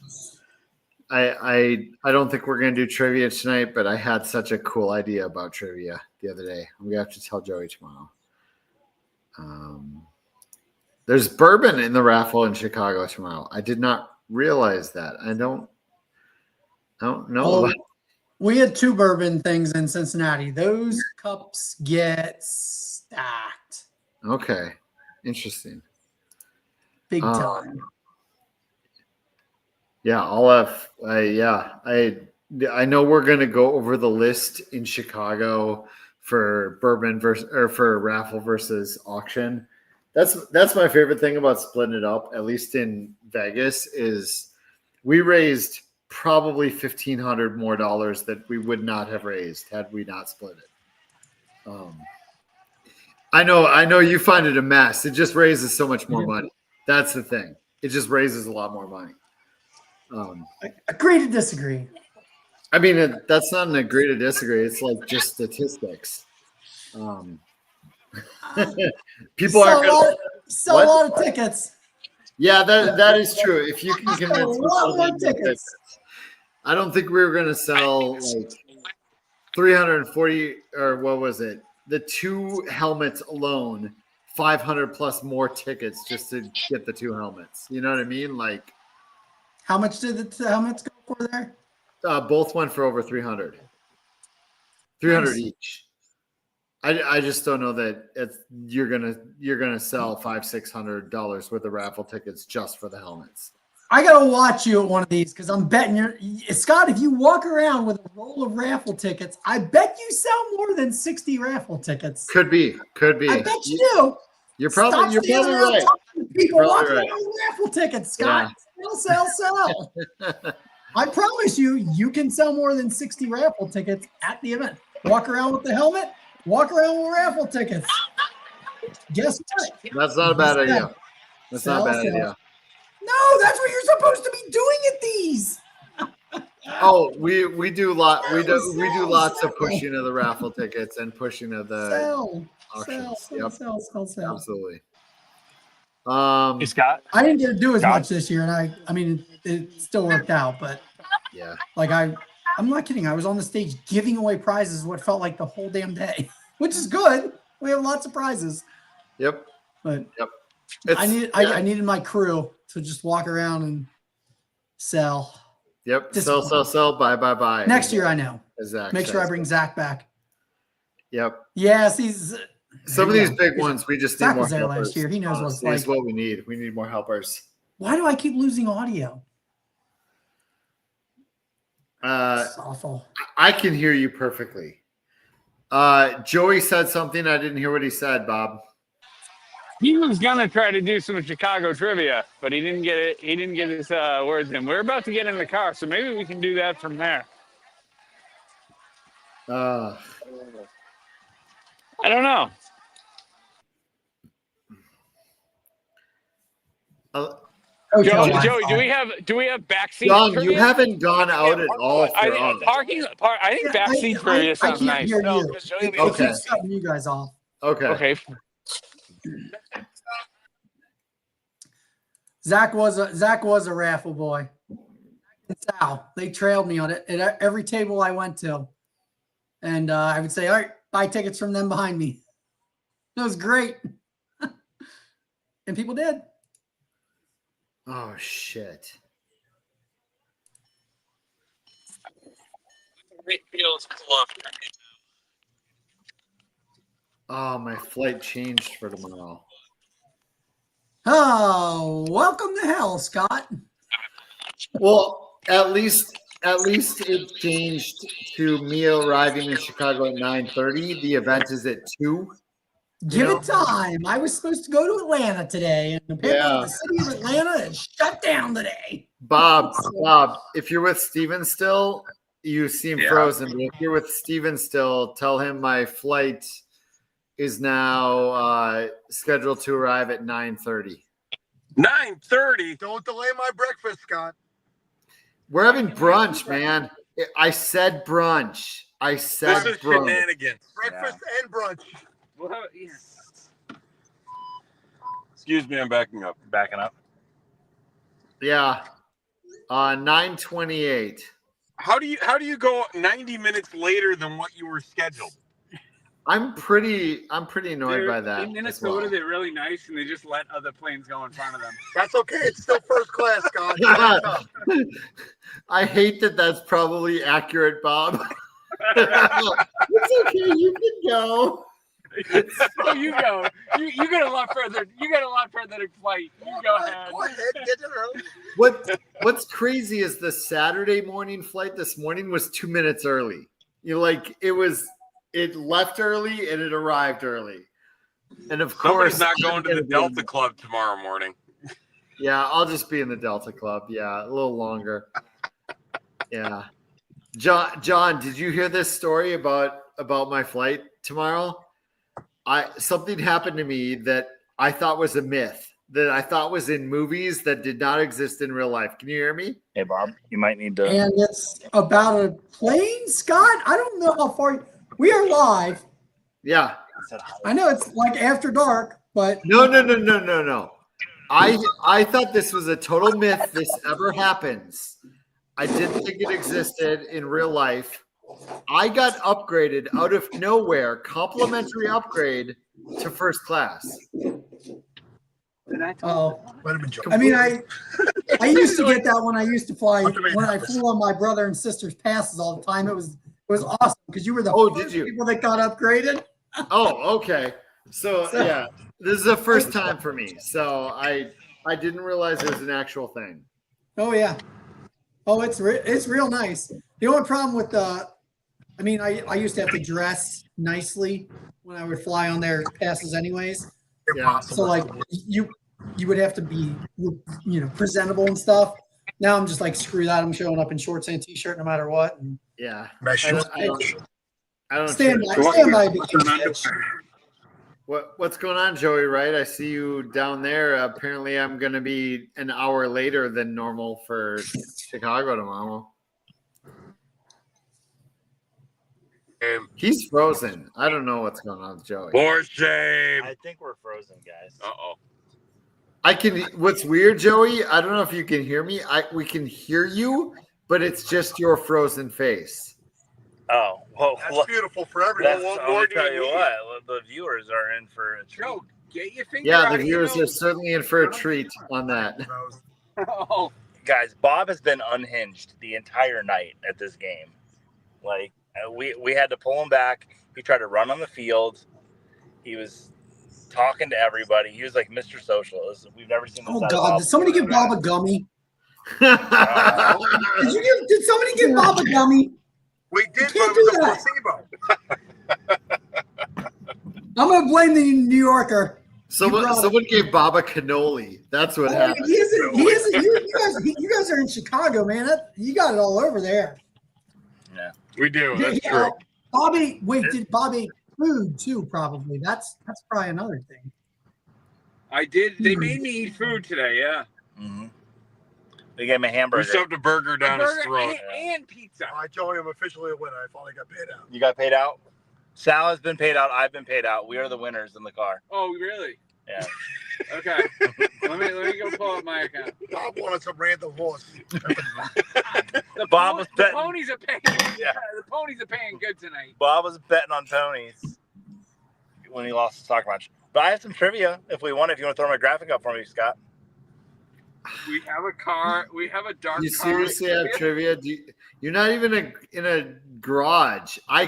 I don't think we're gonna do trivia tonight, but I had such a cool idea about trivia the other day. I'm gonna have to tell Joey tomorrow. There's bourbon in the raffle in Chicago tomorrow. I did not realize that. I don't know. We had 2 bourbon things in Cincinnati. Those cups get stacked. Okay, interesting. Big time. Yeah, I'll have. I know we're gonna go over the list in Chicago for bourbon for raffle versus auction. That's my favorite thing about splitting it up. At least in Vegas, is we raised probably $1,500 more that we would not have raised had we not split it. I know you find it a mess. It just raises so much more money. That's the thing. It just raises a lot more money. Agree to disagree. I mean, that's not an agree to disagree. It's like just statistics. People aren't going to sell a lot of tickets. Yeah, that is true. If you can convince a lot more tickets. I don't think we were going to sell like 340 or what was it? The 2 helmets alone, 500 plus more tickets just to get the 2 helmets. You know what I mean? Like, how much did the helmets go for there? Both went for over 300. 300 Nice. each. I just don't know that you're gonna sell $500-$600 worth of raffle tickets just for the helmets. I gotta watch you at one of these because I'm betting Scott. If you walk around with a roll of raffle tickets, I bet you sell more than 60 raffle tickets. Could be. I bet you do. You're probably right. People You're walking probably right. around with raffle tickets, Scott. Yeah. Sell. I promise you can sell more than 60 raffle tickets at the event. Walk around with the helmet. Walk around with raffle tickets. Guess what? That's not a bad idea. That's not a bad idea. No, that's what you're supposed to be doing at these. Oh, we do lots of pushing of the raffle tickets and pushing of the auctions. Sell. Absolutely. Hey, Scott. I didn't get to do as Scott? much this year, and I mean, it still worked out, but yeah, like I'm not kidding. I was on the stage giving away prizes what felt like the whole damn day, which is good. We have lots of prizes. Yep. But yep. I needed my crew to just walk around and sell. Yep. Sell. Buy. Next year, I know. Exactly. Make sure I bring Zach back. Yep. Yes, some of these big ones we just need Zach more was there helpers. last year. He knows what it's That's like. what we need. We need more helpers. Why do I keep losing audio? It's awful. I can hear you perfectly. Joey said something. I didn't hear what he said, Bob. He was gonna try to do some Chicago trivia, but he didn't get it. He didn't get his words in. We're about to get in the car, so maybe we can do that from there. Uh, I don't know. Hotel Joey, Wi-Fi. do we have backseat? John, trivia? you haven't gone out at all for us. I think backseat trivia I sounds can't nice. hear No, you. because Joey It leaves- Okay. keeps cutting you guys off. Okay. Okay. Zach was a raffle boy. And Sal, they trailed me on it at every table I went to, and I would say, "All right, buy tickets from them behind me." It was great, and people did. Oh shit. Oh, my flight changed for tomorrow. Oh, welcome to hell, Scott. Well, at least it changed to me arriving in Chicago at 9:30. The event is at 2. Give know? it time. I was supposed to go to Atlanta today, and apparently Yeah. the city of Atlanta is shut down today. Bob, if you're with Steven still, you seem frozen. But if you're with Steven still, tell him my flight is now scheduled to arrive at 9:30. 9:30. Don't delay my breakfast, Scott. We're having brunch, man. I said brunch. I said This is brunch. shenanigans. Breakfast and brunch. Excuse me, I'm backing up. Backing up. Yeah. 9:28. How do you go 90 minutes later than what you were scheduled? I'm pretty annoyed by that. In as Minnesota, well. they're really nice, and they just let other planes go in front of them. That's okay. It's still first class, Scott. I hate that that's probably accurate, Bob. It's okay, you can go. So you go. You get a lot further. You get a lot further to flight. You go ahead. Go ahead, get it early. What's crazy is the Saturday morning flight this morning was 2 minutes early. It left early and it arrived early. And of course, Somebody's not going to the Delta Club tomorrow morning. Yeah, I'll just be in the Delta Club. Yeah, a little longer. Yeah. John, did you hear this story about my flight tomorrow? Something happened to me that I thought was a myth, that I thought was in movies that did not exist in real life. Can you hear me? Hey, Bob, you might need to. And it's about a plane, Scott. I don't know how far we are live. Yeah. I know it's like after dark, but No. I thought this was a total myth. This ever happens. I didn't think it existed in real life. I got upgraded out of nowhere, complimentary upgrade to first class. oh, Might have been joking. I mean, I used to get that when I used to fly when I flew on my brother and sister's passes all the time. It was awesome because you were the Oh, did first you? people that got upgraded. Oh, okay. So yeah, this is the first time for me. So I didn't realize it was an actual thing. Oh yeah. Oh, it's real nice. The only problem with I used to have to dress nicely when I would fly on their passes, anyways. Yeah. So like you would have to be presentable and stuff. Now I'm just like, screw that. I'm showing up in shorts and a t-shirt no matter what. And Yeah. Mesh. I don't stand sure. by bikini. What's going on, Joey? Right? I see you down there. Apparently, I'm going to be an hour later than normal for Chicago tomorrow. He's frozen. I don't know what's going on with Joey. For shame. I think we're frozen, guys. Uh-oh. I can. What's weird, Joey? I don't know if you can hear me. We can hear you, but it's just your frozen face. Oh, well, That's beautiful for everyone. that's, What I'm more gonna do you tell you need? what, the viewers are in for a treat. Joe, get your finger Yeah, out the of your viewers are nose. certainly in for a treat on that. Oh, Guys, Bob has been unhinged the entire night at this game. Like, we had to pull him back. He tried to run on the field. He was talking to everybody. He was like Mr. Socialist. We've never seen this. Oh out of God! Bob Did somebody before. give Bob a gummy? Did somebody give Bob a gummy? We did, but can't it was do a that. placebo. I'm gonna blame the New Yorker. Someone gave Bob a cannoli. That's what happened. He isn't. You guys are in Chicago, man. You got it all over there. We do. That's Yeah, true. Bobby, wait, did Bobby food too? Probably. That's probably another thing. I did. They made me eat food today. Yeah. Mm-hmm. They gave him a We hamburger. shoved a burger down his Burger throat. and pizza. I told you I'm officially a winner. I finally got paid out. You got paid out? Sal has been paid out. I've been paid out. We are the winners in the car. Oh, really? Yeah. Okay. let me go pull up my account. Bob wanted some random horse. The Bob was the betting. ponies are paying. Yeah. The ponies are paying good tonight. Bob was betting on ponies when he lost the soccer match. But I have some trivia if we want. If you want to throw my graphic up for me, Scott. We have a car. We have a dark You car. seriously have trivia? You're not even in a garage. I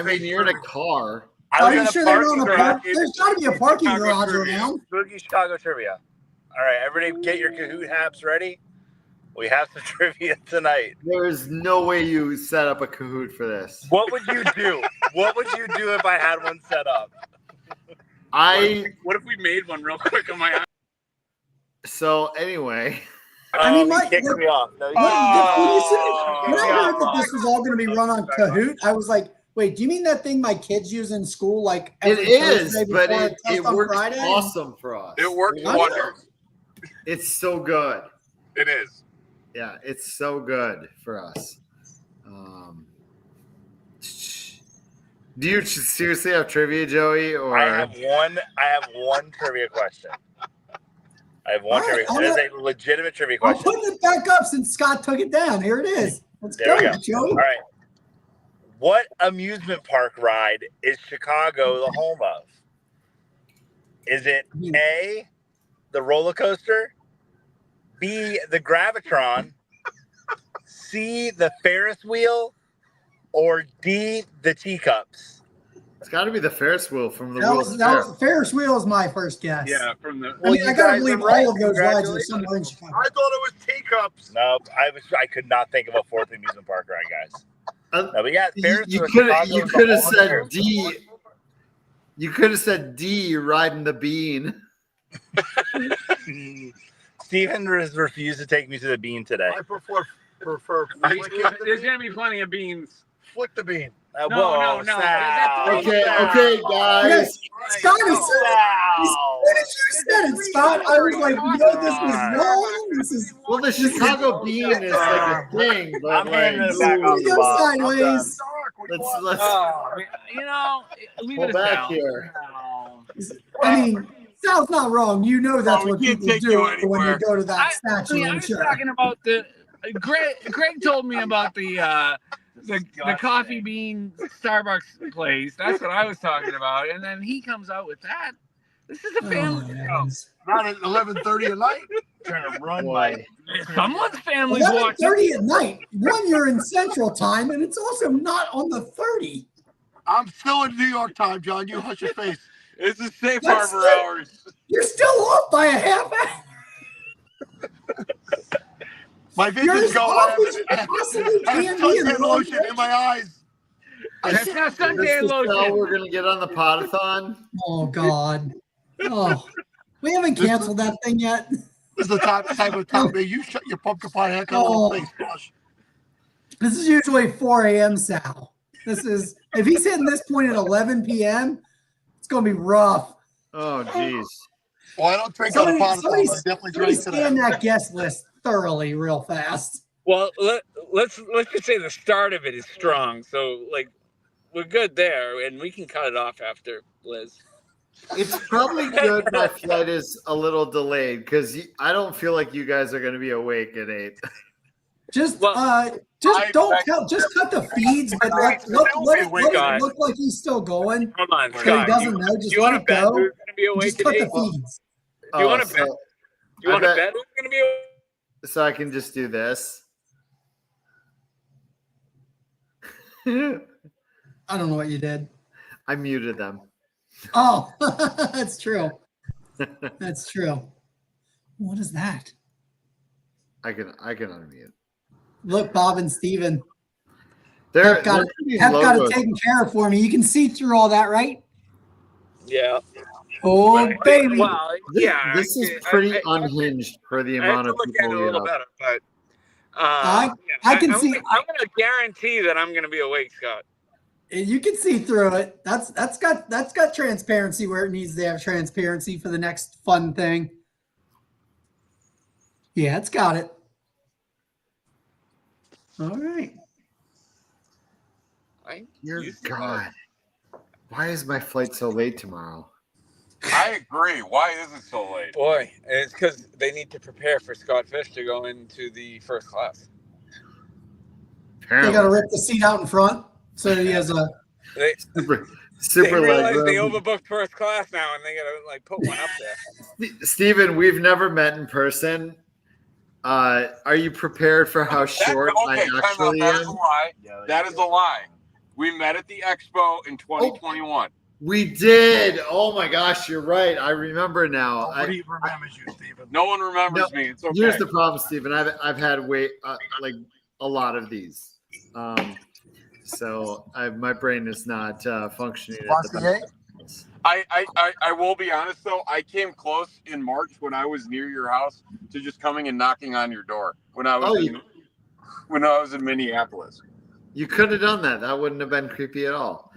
mean, you're in a car. I Are was you in a sure they're parking on the garage. park? There's got to be a parking Chicago garage trivia. around. Spooky Chicago trivia. All right, everybody, get your Kahoot hats ready. We have some trivia tonight. There is no way you set up a Kahoot for this. What would you do? What would you do if I had one set up? What if we made one real quick on my? So anyway, I mean, he Mike, kicked me off. No, he When kicked me I off. heard that this was all going to be run on Kahoot, I was like, wait, do you mean that thing my kids use in school? Like it every is, Thursday but before a it test on works Friday? awesome for us. It works I know. wonders. It's so good. It is. Yeah, it's so good for us. Do you seriously have trivia, Joey? Or I have one trivia question. I have one All trivia. right, It is a legitimate trivia I'm question. putting it back up since Scott took it down. Here it is. Let's There we go, go. Joey. All right. What amusement park ride is Chicago the home of? Is it A, the roller coaster, B, the Gravitron, C, the Ferris wheel, or D, the teacups? it's got to be the Ferris wheel from the World's That Fair. was Ferris wheel is my first guess. Yeah, from the. I mean, you I gotta guys believe are right. all of those rides are Congratulations. somewhere in Chicago. I thought it was teacups. Nope. I could not think of a fourth amusement park ride, guys. Uh, No, we got Ferris You wheel. could Chicago you is the could have home of said Ferris. D. You could have said D, riding the bean. Steven has refused to take me to the bean today. I prefer There's gonna be plenty of beans. flick the bean. No, no. Sal. Okay, Sal. okay, guys. Scott, as soon Sal. as you said it, Scott, I was like, no, this was wrong. This is Well, the Chicago bean is like a thing, but I'm handing it back we off go the box. sideways. Dark. What do you want? let's Oh, you know, leave pull it back down. here. I mean, Sal's not wrong. You know that's we what can't people take do you when you anywhere. go to that I statue. mean, I I'm was sure. talking about the Greg told me about the coffee bean Starbucks place. That's what I was talking about. And then he comes out with that. This is a Oh, family my show. heavens. Not at 11:30 at night. Trying to run Boy. Someone's family's watching. 11:30 at night. One, you're in Central Time, and it's also not on the 30. I'm still in New York time, John. You hush your face. It's the safe That's harbor it. hours. You're still off by a half hour. My You're vision's as going. off as you I have possibly can be in suntan the wrong lotion in my eyes. That's not Is Sunday this the cell lotion. we're gonna get on the podathon? Oh, God. Oh, we haven't canceled that thing yet. This is the type of time where you shut your pumpkin pie head Oh. face, Josh. This is usually 4 a.m. Sal. This is, if he's hitting this point at 11 p.m., it's going to be rough. Oh, jeez. Well, I don't drink on the pot. I definitely Somebody drink scan today. that guest list thoroughly real fast. Well, let's just say the start of it is strong. So like we're good there, and we can cut it off after Liz. It's probably good my flight is a little delayed because I don't feel like you guys are gonna be awake at 8. Just Well, don't cut, just cut the feeds, but let it look like he's still going. Hold on, So he Scott. doesn't know. Just You let want it to bet go. who's going to be awake Just at cut 8? the Do feeds. you want to so, bet? You want to bet- bet who's going to be awake? so I can just do this. I I don't know what you did. muted them. Oh, that's true. That's true. What is that? I can unmute. Look, Bob and Steven. They're, I've got they're it. these I've got it logos. taken care of for me. You can see through all that, right? Yeah. Oh, Right. baby. Well, This, yeah. this is I- pretty I- unhinged for the I have amount to of look at it people a you little have. better, but I can see- I'm going to guarantee that I'm going to be awake, Scott. You can see through it. That's got transparency where it needs to have transparency for the next fun thing. Yeah, it's got it. All right. Dear God. Why is my flight so late tomorrow? I agree. Why is it so late? Boy, it's because they need to prepare for Scott Fish to go into the first class. They Apparently. got to rip the seat out in front so that he has a. They Super realize leg they room. overbooked first class now, and they gotta like put one up there. Steven, we've never met in person. Are you prepared for how short I time out. actually That is a am? lie. That is a lie. We met at the expo in 2021. We did. Oh my gosh, you're right. I remember now. Nobody remembers you, Steven. No one remembers me. It's okay. Here's the problem, Steven. I've had like a lot of these. So my brain is not functioning at the best. I will be honest though. I came close in March when I was near your house to just coming and knocking on your door when I was in Minneapolis. You could have done that. That wouldn't have been creepy at all.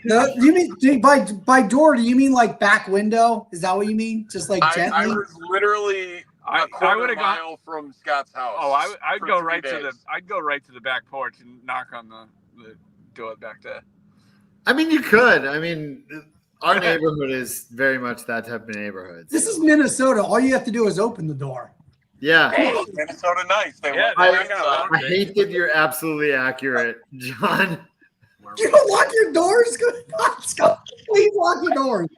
No, you mean by door? Do you mean like back window? Is that what you mean? Just like I gently? was literally I a quarter would've gone- mile from Scott's house. Oh, I'd for go 3 right days. I'd go right to the back porch and knock on the door back there. I mean, you could. I mean, our neighborhood is very much that type of neighborhood. This is Minnesota. All you have to do is open the door. Yeah. Hey, Minnesota nice. They Yeah, let they're me not inside. gonna I hate that you're absolutely accurate, John. You don't lock your doors? Please lock your doors.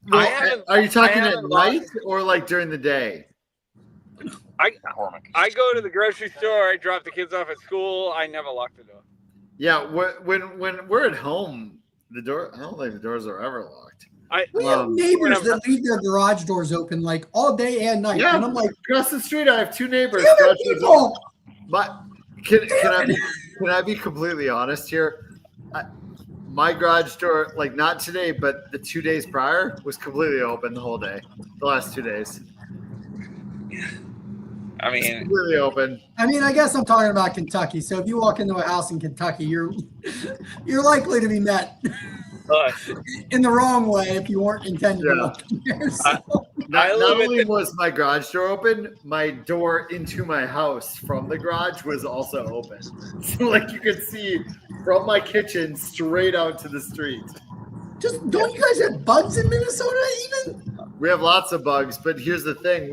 Well, are you talking at haven't locked- night or like during the day? McCormick. I go to the grocery store. I drop the kids off at school. I never lock the door. Yeah, when we're at home, the door. I don't think the doors are ever locked. We have neighbors whenever- that leave their garage doors open like all day and night. Yeah, And I'm like, across the street, I have 2 neighbors. damn it, garage doors people! But can I be completely honest here? My garage door, like not today, but the 2 days prior, was completely open the whole day. The last 2 days, I mean, completely open. I mean, I guess I'm talking about Kentucky. So if you walk into a house in Kentucky, you're likely to be met in the wrong way if you weren't intended to walk in there. So. Not live at only was my garage door open, my door into my house from the garage was also open. So like you could see from my kitchen straight out to the street. Just don't you guys have bugs in Minnesota even? We have lots of bugs, but here's the thing: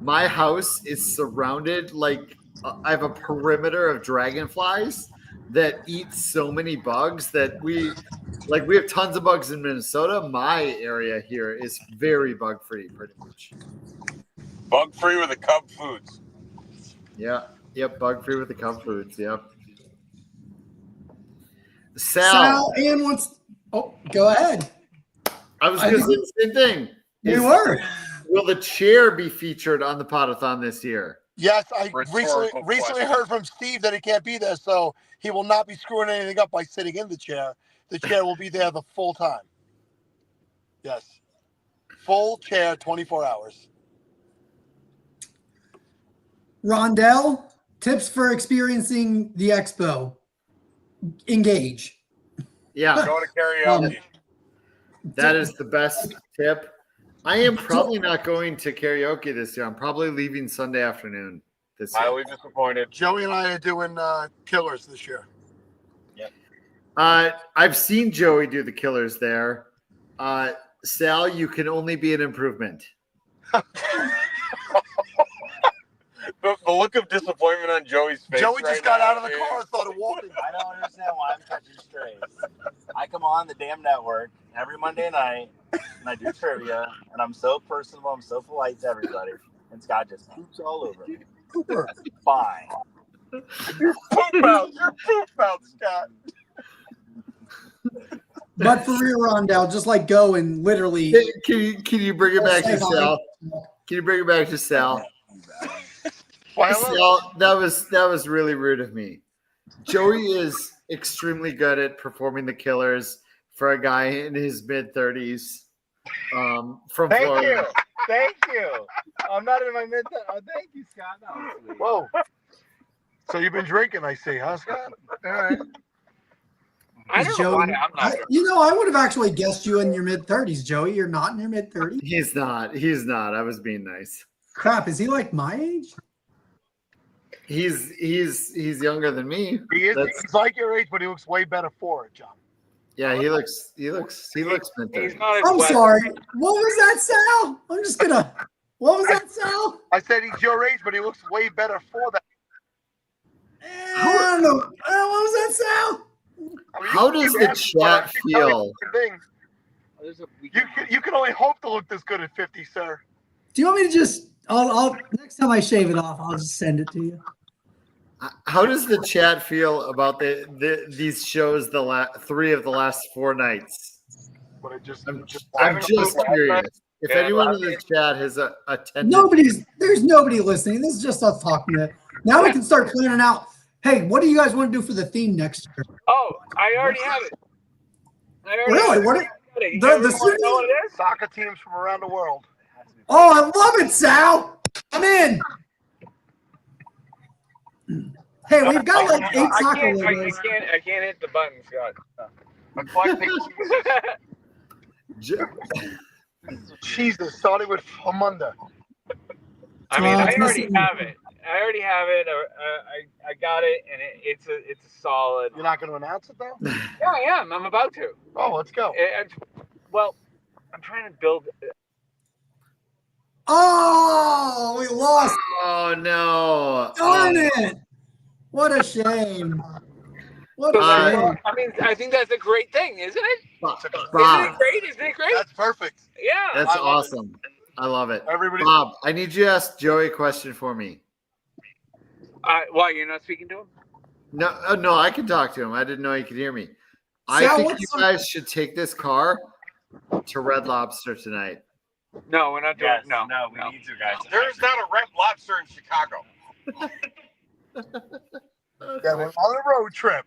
my house is surrounded like I have a perimeter of dragonflies that eat so many bugs that we have tons of bugs in Minnesota. My area here is very bug free, pretty much. Bug free with the Cub Foods. Yeah, yep, bug free with the Cub Foods. Yep. Sal, Ann wants. Oh, go ahead. I was going to say the same thing. You were. Will the chair be featured on the Podathon this year? Yes, I Rhetorical recently question. heard from Steve that he can't be there, so he will not be screwing anything up by sitting in the chair. The chair will be there the full time. Yes. Full chair, 24 hours. Rondell, tips for experiencing the expo. Engage. Yeah, Go to karaoke. that is the best tip. I am probably not going to karaoke this year. I'm probably leaving Sunday afternoon this year. Highly disappointed. Joey and I are doing Killers this year. I've seen Joey do the Killers there. Sal, you can only be an improvement. The look of disappointment on Joey's face. Joey right just got now out of the is- car and started walking. I don't understand why I'm touching strays. I come on the damn network every Monday night and I do trivia, and I'm so personable, I'm so polite to everybody, and Scott just poops all over me. Cooper. Fine. Poop out. You're poop out, Scott. But for real, Rondell, just like go and literally. Can you bring it back to Sal? Can you bring it back to Sal? Sal, that was really rude of me. Joey is extremely good at performing the Killers for a guy in his mid-30s from Florida. Thank you. I'm not in my mid. Oh, thank you, Scott. That was sweet. Whoa. So you've been drinking, I see, huh, Scott? All right. I don't know why I'm not. I would have actually guessed you in your mid-30s, Joey. You're not in your mid-30s? He's not. He's not. I was being nice. Crap, is he like my age? He's younger than me. He's like your age, but he looks way better for it, John. Yeah, he looks mid-30s. He's not as I'm wet. sorry. What was that, Sal? I'm just gonna. What was that, Sal? I said he's your age, but he looks way better for that. I don't know. What was that, Sal? I mean, How you does can the ask, but I chat keep telling feel? you the thing. You can only hope to look this good at 50, sir. Do you want me to just? I'll next time I shave it off, I'll just send it to you. How does the chat feel about these shows? The 3 of the last 4 nights. But I'm just curious. If anyone in the chat has attended, There's nobody listening. This is just us talking. Now we can start planning out. Hey, what do you guys want to do for the theme next year? Oh, I already have it. Really? What? You know what it is? Soccer teams from around the world. Oh, I love it, Sal. I'm in. Hey, we've got like 8 soccer logos. I can't hit the button, Scott. I'm collecting. Jesus, starting with Amanda. I mean, I already listen. have it. I got it, and it's a solid. You're not going to announce it, though? Yeah, I am. I'm about to. Oh, let's go. Well, I'm trying to build. Oh, we lost. oh no! Darn it. What a shame. What a shame. I mean, I think that's a great thing, isn't it? Bob, Isn't it great? That's perfect. Yeah. that's awesome. I love it. Everybody. Bob, I need you to ask Joey a question for me. Why you're not speaking to him? No, I can talk to him. I didn't know he could hear me. I Sal, think what's you guys should take this car to Red Lobster tonight. No, we're not doing. Yes, No, we need to, guys. There's not a Red Lobster in Chicago. Yeah, we're on a road trip.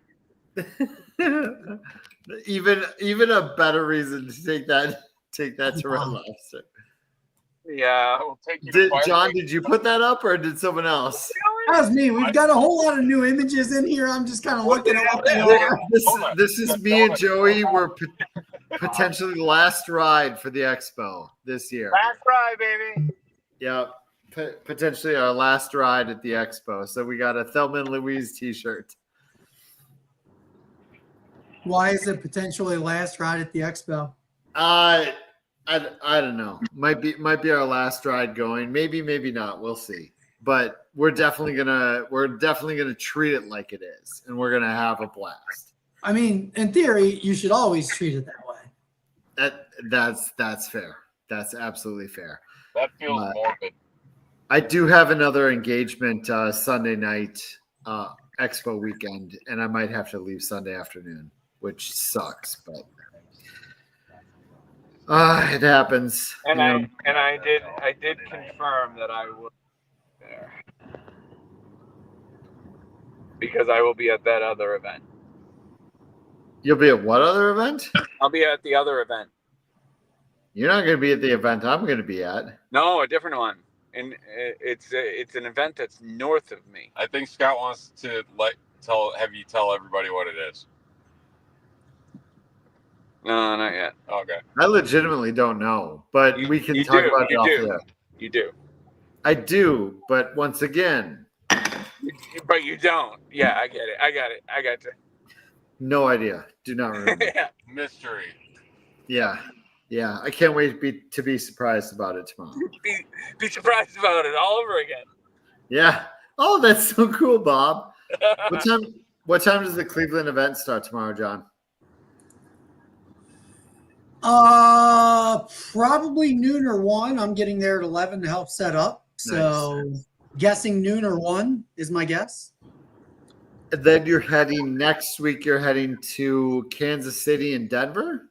even a better reason to take that to Red Lobster. Yeah. I will take you to John, did you put that up or did someone else? That was me. We've got a whole lot of new images in here. I'm just kind of looking at what they are. This is me and Joey. We're potentially the last ride for the expo this year. Last ride, baby. Yeah, potentially our last ride at the expo. So we got a Thelma and Louise T-shirt. Why is it potentially last ride at the expo? I don't know. Might be our last ride going. Maybe not. We'll see. But we're definitely gonna treat it like it is, and we're gonna have a blast. I mean, in theory, you should always treat it that way. That's fair. That's absolutely fair. That feels morbid. I do have another engagement Sunday night, expo weekend, and I might have to leave Sunday afternoon, which sucks, but it happens. And I did confirm that I will be there because I will be at that other event. You'll be at what other event? I'll be at the other event. You're not going to be at the event I'm going to be at. No, a different one, and it's an event that's north of me. I think Scott wants to have you tell everybody what it is. No, not yet. Okay. I legitimately don't know, but we can talk about it off there. You do. I do, but once again, But you don't. Yeah, I get it. I got you. no idea. Do not remember. Yeah. Mystery. Yeah. I can't wait to be surprised about it tomorrow. Be surprised about it all over again. Yeah. Oh, that's so cool, Bob. What time does the Cleveland event start tomorrow, John? Probably noon or 1. I'm getting there at 11 to help set up. So guessing noon or 1 is my guess. And then you're heading next week. You're heading to Kansas City and Denver.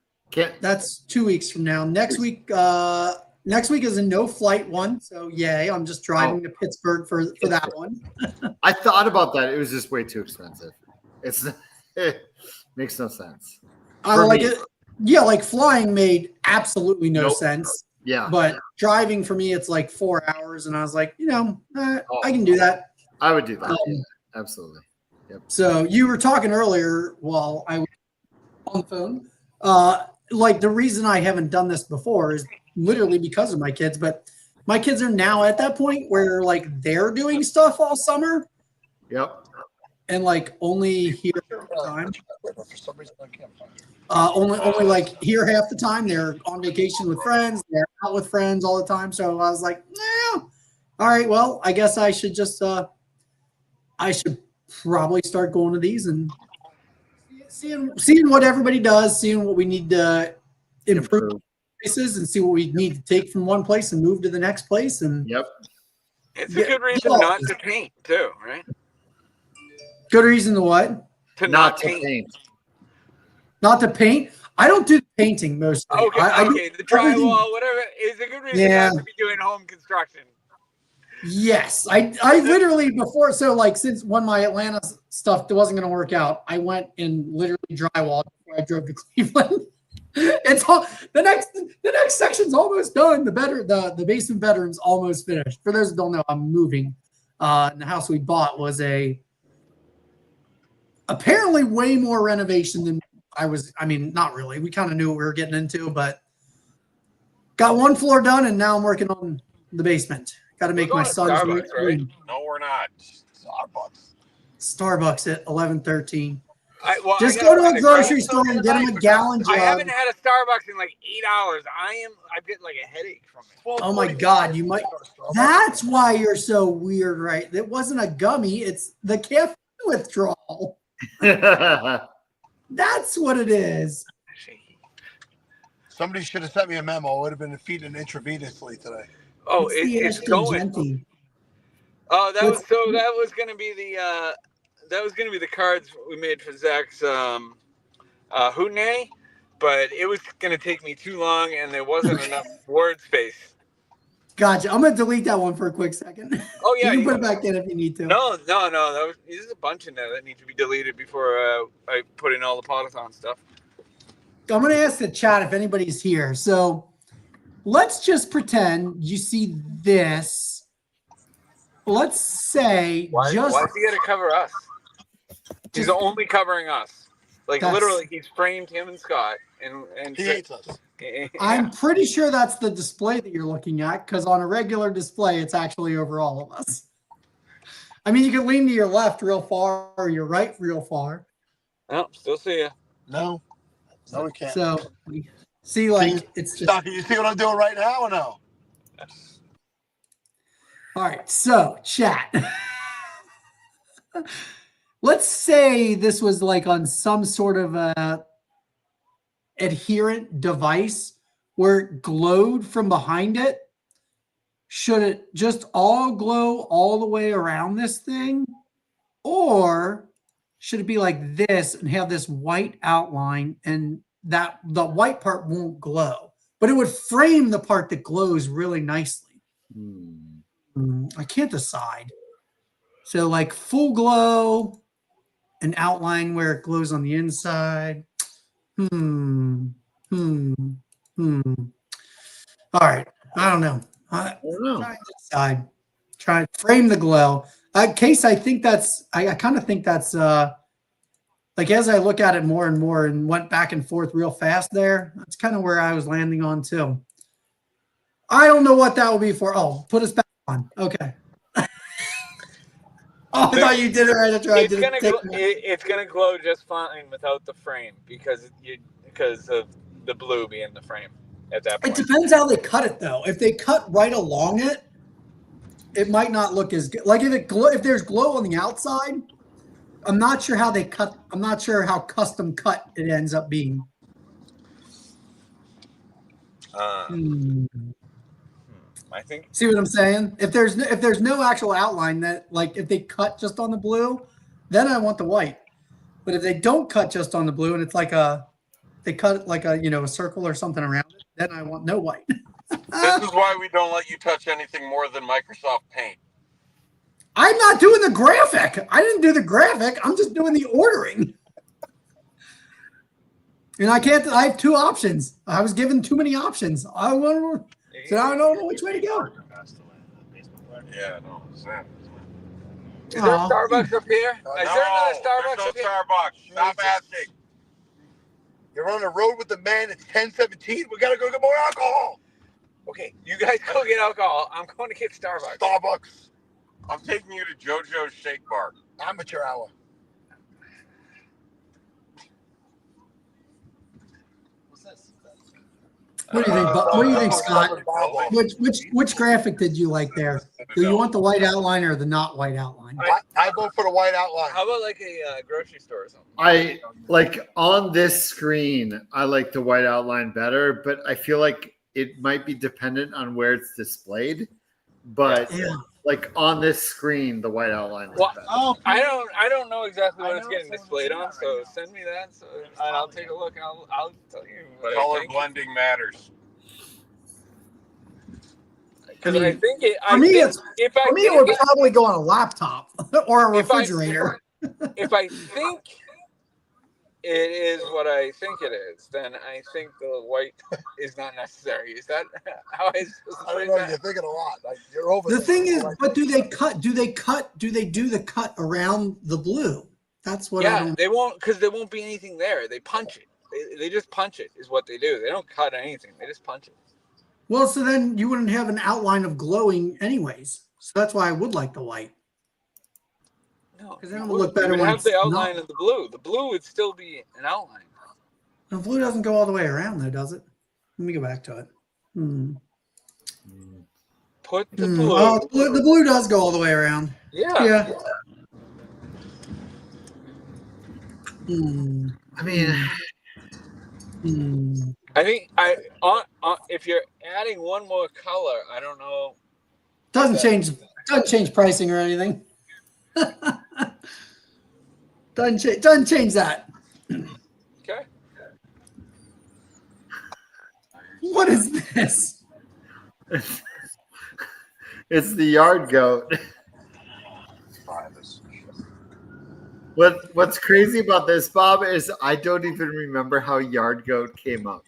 That's 2 weeks from now. Next week is a no flight one. So yay. I'm just driving to Pittsburgh for that one. I thought about that. It was just way too expensive. It makes no sense. I like it. Yeah, like flying made absolutely no sense. Yeah. But driving for me, it's like 4 hours. And I was like, I can do that. I would do that. Yeah, absolutely. Yep. So you were talking earlier while I was on the phone. Like the reason I haven't done this before is literally because of my kids, but my kids are now at that point where like they're doing stuff all summer Yep. and like only here half the time. For some reason, I can't find it. Only like here half the time. They're on vacation with friends. They're out with friends all the time. So I was like, nah. All right, well, I guess I should just I should probably start going to these and seeing what everybody does, seeing what we need to improve places, and see what we need to take from one place and move to the next place. And Yep. It's a good reason not to paint too, right? good reason to what? To Not to paint. Not to paint. I don't do painting mostly. Okay, I do okay. The drywall, whatever, is a good reason Yeah. not to be doing home construction. Yes, I literally before, so like since when my Atlanta stuff wasn't going to work out, I went and literally drywalled before I drove to Cleveland. It's all the next section's almost done. The basement bedroom's almost finished. For those who don't know, I'm moving. And the house we bought was apparently way more renovation than I was. I mean, not really. We kind of knew what we were getting into, but got one floor done, and now I'm working on the basement. Got to make my son's Starbucks, right? No, we're not. Starbucks at 11:13. Just go to a grocery store and get him a gallon jug. I haven't had a Starbucks in like 8 hours. I get like a headache from it. Oh my God, you might. That's why you're so weird, right? It wasn't a gummy. It's the caffeine withdrawal. That's what it is. Somebody should have sent me a memo. It would have been feeding intravenously today. Oh, the it's going. astringent. Oh, that was gonna be the cards we made for Zach's hootenanny, but it was gonna take me too long and there wasn't enough word space. Gotcha. I'm gonna delete that one for a quick second. Oh yeah, you can put it back in if you need to. No. There's a bunch in there that need to be deleted before I put in all the Potathon stuff. I'm gonna ask the chat if anybody's here. So let's just pretend you see this. Let's say Why is he gonna cover us? He's only covering us. Like literally, he's framed him and Scott, and He hates us. Yeah. I'm pretty sure that's the display that you're looking at, because on a regular display, it's actually over all of us. I mean, you can lean to your left real far or your right real far. Oh, still see you. No, we can't. So, see, like, it's just. Doc, you see what I'm doing right now or no? All right, so chat. Let's say this was like on some sort of a adherent device where it glowed from behind it. Should it just all glow all the way around this thing? Or should it be like this and have this white outline and that the white part won't glow, but it would frame the part that glows really nicely? I can't decide. So like full glow, an outline where it glows on the inside. All right. I don't know. I don't know. Try to decide. Try to frame the glow. Case, I think that's, I kind of think that's, like as I look at it more and more and went back and forth real fast there, that's kind of where I was landing on too. I don't know what that will be for. Oh, put us back on. Okay. Oh, I thought you did it right after I did it. It's gonna glow just fine without the frame because of the blue being the frame at that point. It depends how they cut it though. If they cut right along it, it might not look as good. Like if there's glow on the outside, I'm not sure how they cut. I'm not sure how custom cut it ends up being. I think. See what I'm saying? If there's no actual outline, that like if they cut just on the blue, then I want the white. But if they don't cut just on the blue and it's like they cut like a circle or something around it, then I want no white. This is why we don't let you touch anything more than Microsoft Paint. I'm not doing the graphic. I didn't do the graphic. I'm just doing the ordering. And I have two options. I was given too many options. So I don't know which way to go. Yeah, no. Is there a Starbucks up here? Is there another Starbucks there's no up here? Starbucks. Stop asking. You're on the road with the men. It's 10:17. We gotta go get more alcohol. Okay, you guys go get alcohol. I'm going to get Starbucks. Starbucks. I'm taking you to JoJo's Shake Bar. Amateur hour. What do you think? What do you think, Scott? Bob. Which graphic did you like there? Do you want the white outline or the not white outline? I vote for the white outline. How about like a grocery store or something? I like on this screen, I like the white outline better, but I feel like it might be dependent on where it's displayed. But Yeah. like on this screen, the white outline is Well, better. I don't know exactly what it's getting displayed on, so send me that, and I'll take a look and I'll tell you what I Color think. blending matters. Because I think it. For me, think, it's if I for me, think it would probably go on a laptop or a If I- refrigerator. if I think it is what I think it is, then I think the white is not necessary. Is that how I supposed to I don't phrase know. that? You're thinking a lot. Like you're over. The thing is, but do they do the cut around the blue? That's what I Yeah, don't. they won't, because there won't be anything there. They punch it. They just punch it is what they do. They don't cut anything. They just punch it. Well, so then you wouldn't have an outline of glowing anyways. So that's why I would like the white. No, 'Cause then it would look better You would when have it's the not. outline of the blue. The blue would still be an outline. The blue doesn't go all the way around though, does it? Let me go back to it. Put the Hmm. blue. Oh, the blue does go all the way around. Yeah. Yeah. Hmm. I mean, Hmm. I think if you're adding one more color, I don't know. Doesn't change pricing or anything. doesn't change that. Okay. What is this? it's the yard goat. What's crazy about this, Bob, is I don't even remember how yard goat came up.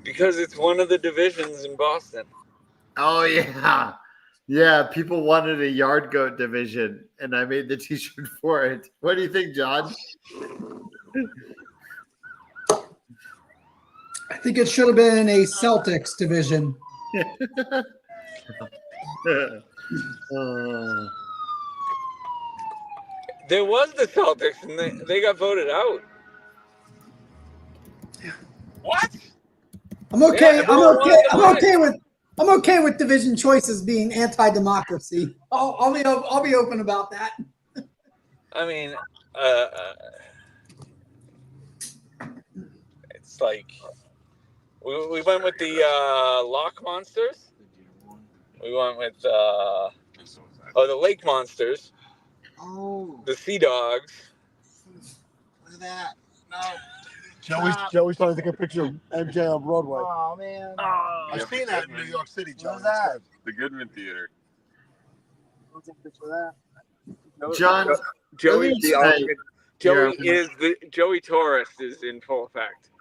Because it's one of the divisions in Boston. Oh yeah. Yeah, people wanted a yard goat division, and I made the t-shirt for it. What do you think, John? I think it should have been a Celtics division. There was the Celtics, and they got voted out. What? I'm okay. Yeah, I'm okay with division choices being anti-democracy. I'll be open about that. I mean, it's like we went with the Loch Monsters. We went with the Lake Monsters. Oh, The Sea Dogs. look at that. No. Joey's trying to take a picture of MJ on Broadway. Oh man. I've seen that in New York City, Joey. What's that? The Goodman Theater. I'll take a picture of that. John, Joey's the Hey, ultimate. Joey yeah. is the Joey Torres is in full effect.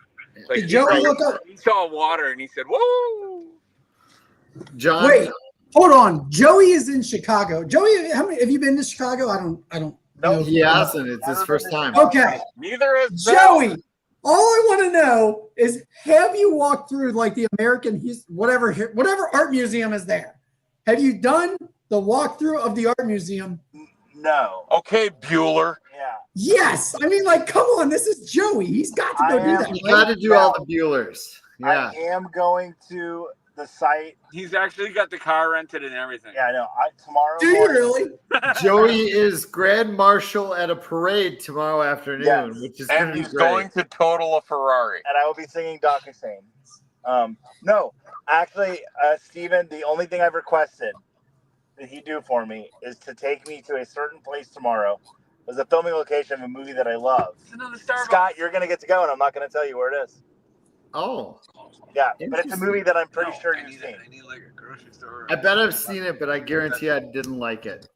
Like Did Joey look up? he saw water and he said, "Whoa!" John, Wait, hold on. Joey is in Chicago. Joey, how many have you been to Chicago? I don't know. he hasn't. It's his first time. Okay, Neither is Joey. All I want to know is, have you walked through like the American whatever art museum is there? Have you done the walkthrough of the art museum? No. Okay, Bueller. Yeah. Yes. I mean, like, come on. This is Joey. He's got to go I do am- that. You right? got to do all the Buellers. Yeah. I am going to the site. He's actually got the car rented and everything. Yeah, I know. Tomorrow. Do you morning- really? Joey is grand marshal at a parade tomorrow afternoon, Yes. which is going And to be he's great. going to total a Ferrari. And I will be singing Doc Hussein. No, actually, Steven, the only thing I've requested that he do for me is to take me to a certain place tomorrow. It's a filming location of a movie that I love. It's another Starbucks. Scott, you're going to get to go, and I'm not going to tell you where it is. Oh, Yeah, but it's a movie that I'm pretty sure I you've need, seen. I need like a grocery store. I bet I've seen it, but I guarantee I didn't like it.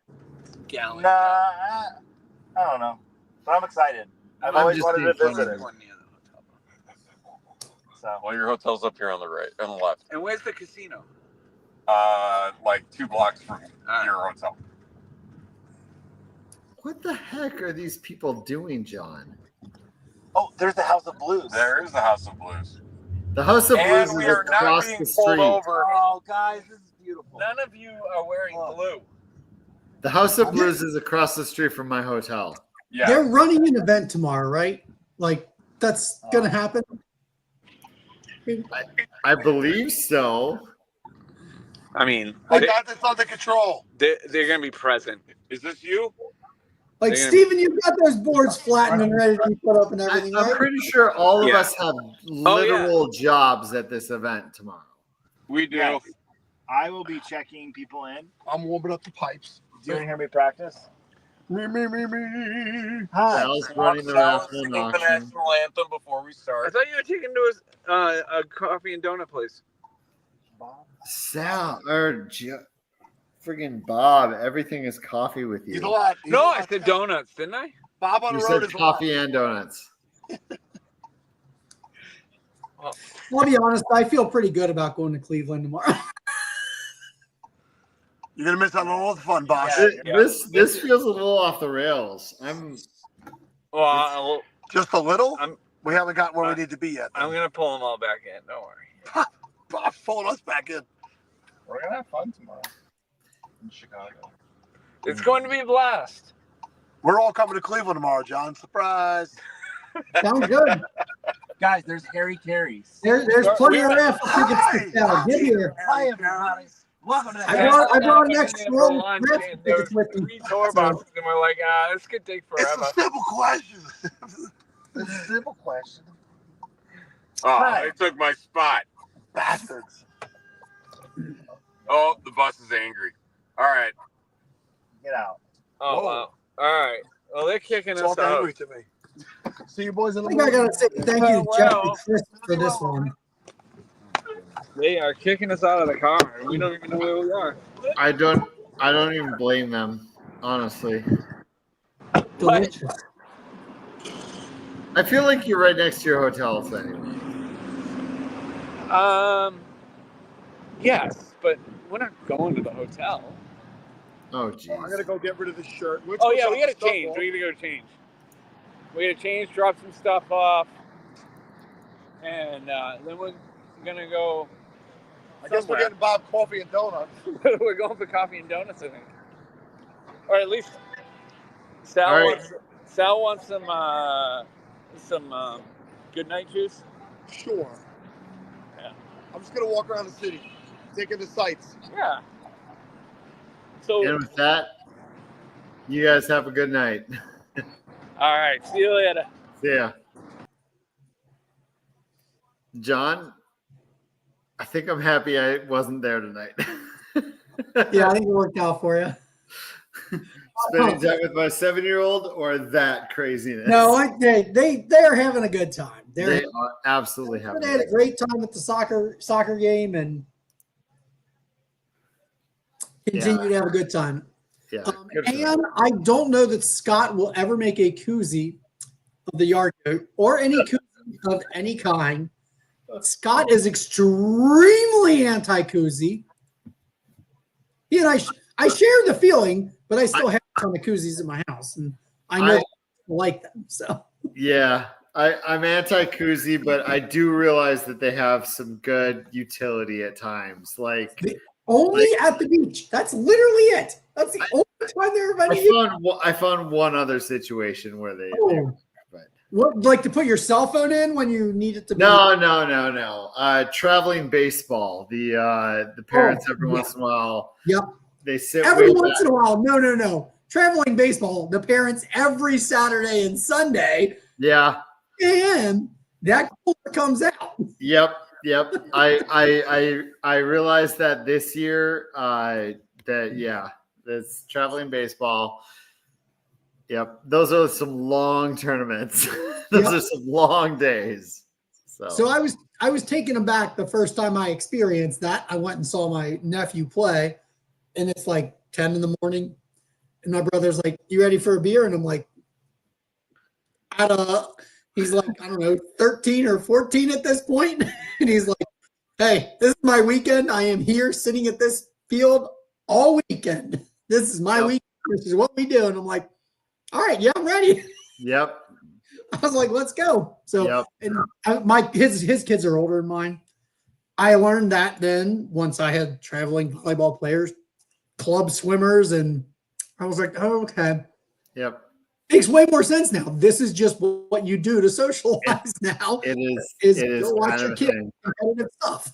Gallon. Nah, I don't know. But I'm excited. I've I'm always just wanted to being visit funny. it. One near the hotel. So, Well, your hotel's up here on the right, on the left. And where's the casino? Like 2 blocks from your hotel. What the heck are these people doing, John? Oh, there's the House of Blues. There is the House of Blues. The House of And Blues we is are not across being the pulled street. over. Oh, guys, this is beautiful. None of you are wearing blue. The House of Blues is across the street from my hotel. Yeah. They're running an event tomorrow, right? Like that's gonna happen. I believe so. I mean, I got this under control. they're going to be present. Is this you? Like They're gonna- Steven, you've got those boards flattened and ready to be put up and everything, I'm right? pretty sure all of Yeah. us have literal jobs at this event tomorrow. We do. Yes. I will be checking people in. I'm warming up the pipes. Do you want to hear me practice? Me. Hi. Sal's running the Sal is raffle singing and the auction. national anthem before we I start. thought you were taking to a coffee and donut place. Sal or friggin' Bob, everything is coffee with He's you. a lot. He's a No, lot. I said donuts, didn't I? Bob on You the road said is coffee and donuts. I'll be honest, I feel pretty good about going to Cleveland tomorrow. You're gonna miss out on all the fun, boss. Yeah. This feels a little off the rails. Well, Just a little. I'm- We haven't gotten where we need to be yet. I'm going to pull them all back in. Don't worry. Bob's pulling us back in. We're gonna have fun tomorrow in Chicago. It's going to be a blast. We're all coming to Cleveland tomorrow, John. Surprise. Sounds good. Guys, there's Harry Carey's. There's plenty of raffle tickets to sell. Get here. Hi, everybody. Welcome to the I brought an extra For roll lunch, raffle and there tickets was with me. 3 tour buses, and we're like, this could take It's forever. a simple question. It's a simple question. Oh, Hi. they took my spot. Bastards. Oh, the bus is angry. All right. Get out. Oh, Whoa. wow. All right. Well, they're kicking It's us all out. angry to me. See you boys in I the think I morning. gotta say thank you to Jeff Well. and Chris for this one. They are kicking us out of the car, and we don't even know where we are. I don't even blame them, honestly. Delicious. I feel like you're right next to your hotels anyway. Yes, but we're not going to the hotel. Oh jeez. I'm gonna go get rid of this shirt. Let's Oh go yeah, shop we gotta the stuff change. off. We gotta go change. We gotta change, drop some stuff off, and then we're gonna go. I guess we're somewhere. getting Bob coffee and donuts. We're going for coffee and donuts, I think, or at least Sal All right. wants some good night juice. Sure. Yeah. I'm just gonna walk around the city, taking the sights. Yeah. So And with that, you guys have a good night. all right, see you later. See ya. John, I think I'm happy I wasn't there tonight. Yeah, I think it worked out for you. Spending time with my 7-year-old or that craziness. No, they're having a good time. They are absolutely having They had a great time at the soccer game and continue to have a good time. Yeah. good for them. And I don't know that Scott will ever make a koozie of the yard goat or any koozie of any kind. Scott is extremely anti-koozie. He and I share the feeling, but I still have a ton of koozies in my house, and I know I like them. So Yeah, I'm anti-koozie, but I do realize that they have some good utility at times. Like only at the beach. That's literally it. That's the only time they're ever used. I found one other situation where they Oh. but What, like to put your cell phone in when you need it to be? no. Traveling baseball. The parents every once in a while. Yep. They sit Every way once back. in a while. No. Traveling baseball, the parents every Saturday and Sunday, Yeah. and that cooler comes out. Yep. I realized that this year. That's traveling baseball. Yep, those are some long tournaments. Those Yep. are some long days. So I was taken aback the first time I experienced that. I went and saw my nephew play, and it's like 10 in the morning, and my brother's like, "You ready for a beer?" And I'm like, he's like, I don't know, 13 or 14 at this point, and he's like, "Hey, this is my weekend. I am here sitting at this field all weekend. This is my weekend. This is what we do." And I'm like, "All right, yeah, I'm ready." Yep. I was like, let's go. So Yep. and his kids are older than mine. I learned that then once I had traveling volleyball players, club swimmers, and I was like, oh, okay. Yep. Makes way more sense now. This is just what you do to socialize now. It is. Is It is go watch kind your of a kid thing. competitive stuff.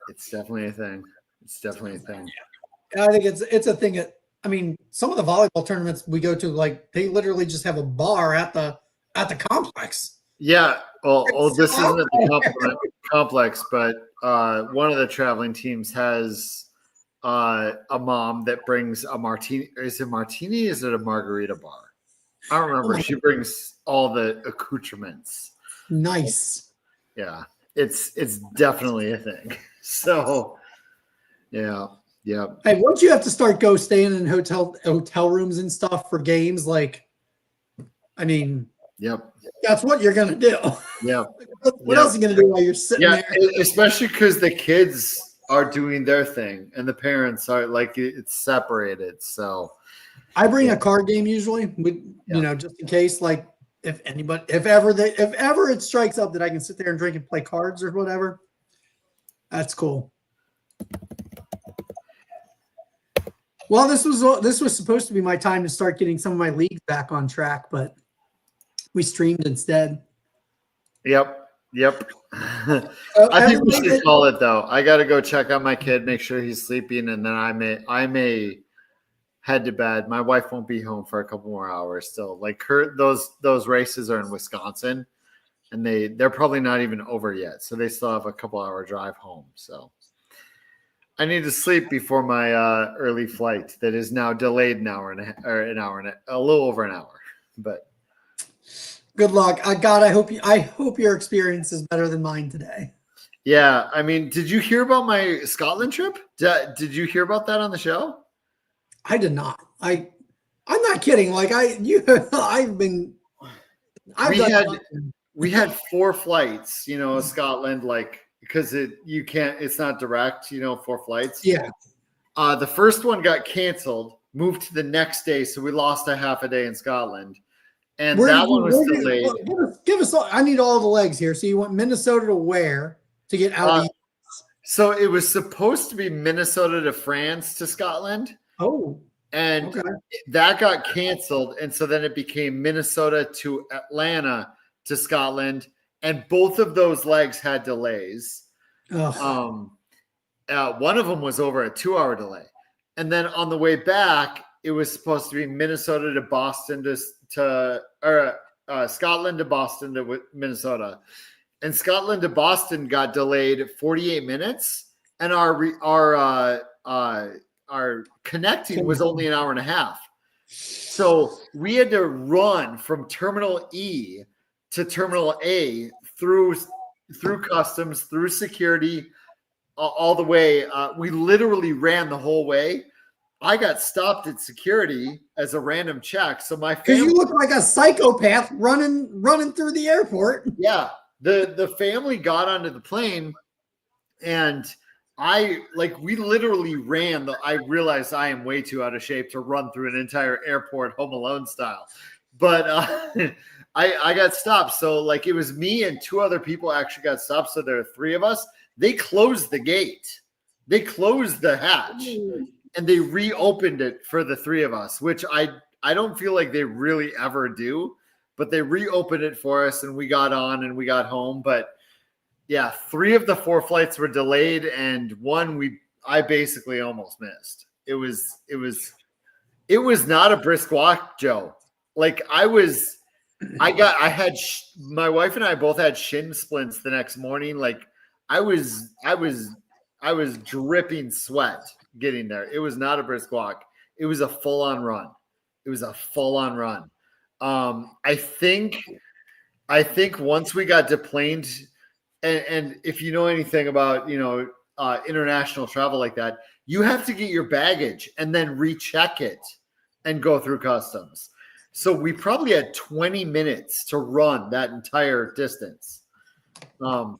It's definitely a thing. It's definitely a thing. And I think it's a thing that, I mean, some of the volleyball tournaments we go to, like they literally just have a bar at the complex. Yeah. Well, this so isn't at the complex, but one of the traveling teams has a mom that brings a martini. Is it martini? Is it a margarita bar? I don't remember. She brings all the accoutrements. Nice. Yeah, it's definitely a thing. So, yeah. Hey, once you have to start staying in hotel rooms and stuff for games, like, I mean, Yep. that's what you're gonna do. Yeah. What else are you gonna do while you're sitting there? Especially because the kids are doing their thing and the parents are like it's separated. So I bring a card game usually, just in case, like if ever it strikes up that I can sit there and drink and play cards or whatever. That's cool. Well, this was supposed to be my time to start getting some of my leagues back on track, but we streamed instead. Yep. I think we should call it though. I got to go check on my kid, make sure he's sleeping, and then I may head to bed. My wife won't be home for a couple more hours still. Like those races are in Wisconsin, and they're probably not even over yet, so they still have a couple hour drive home. So I need to sleep before my early flight that is now delayed a little over an hour. But good luck. I hope your experience is better than mine today. yeah, I mean, did you hear about my Scotland trip? Did you hear about that on the show? I did not. I'm not kidding. Like we had 4 flights, Scotland, like, because it's not direct, 4 flights. Yeah. The first one got canceled, moved to the next day. So we lost a half a day in Scotland. And that one was delayed. Give us I need all the legs here. So you want Minnesota to where to get out of So it was supposed to be Minnesota to France to Scotland. Oh. And that got canceled. And so then it became Minnesota to Atlanta to Scotland. And both of those legs had delays. One of them was over a 2-hour delay. And then on the way back, it was supposed to be Minnesota to Boston Scotland to Boston to Minnesota. And Scotland to Boston got delayed 48 minutes. And our connecting was only an hour and a half. So we had to run from Terminal E to Terminal A through customs, through security, all the way. We literally ran the whole way. I got stopped at security as a random check. So because you look like a psychopath running through the airport. Yeah, the family got onto the plane, and we literally ran. I realized I am way too out of shape to run through an entire airport Home Alone style, but I got stopped. So it was me and 2 other people actually got stopped. So there are 3 of us. They closed the gate. They closed the hatch. And they reopened it for the 3 of us, which I don't feel like they really ever do, but they reopened it for us and we got on and we got home. But yeah, 3 of the 4 flights were delayed and 1 I basically almost missed. It was not a brisk walk, Joe. My wife and I both had shin splints the next morning. I was dripping sweat getting there. It was not a brisk walk. It was a full-on run. I think once we got deplaned, and if you know anything about international travel like that, you have to get your baggage and then recheck it and go through customs. So we probably had 20 minutes to run that entire distance,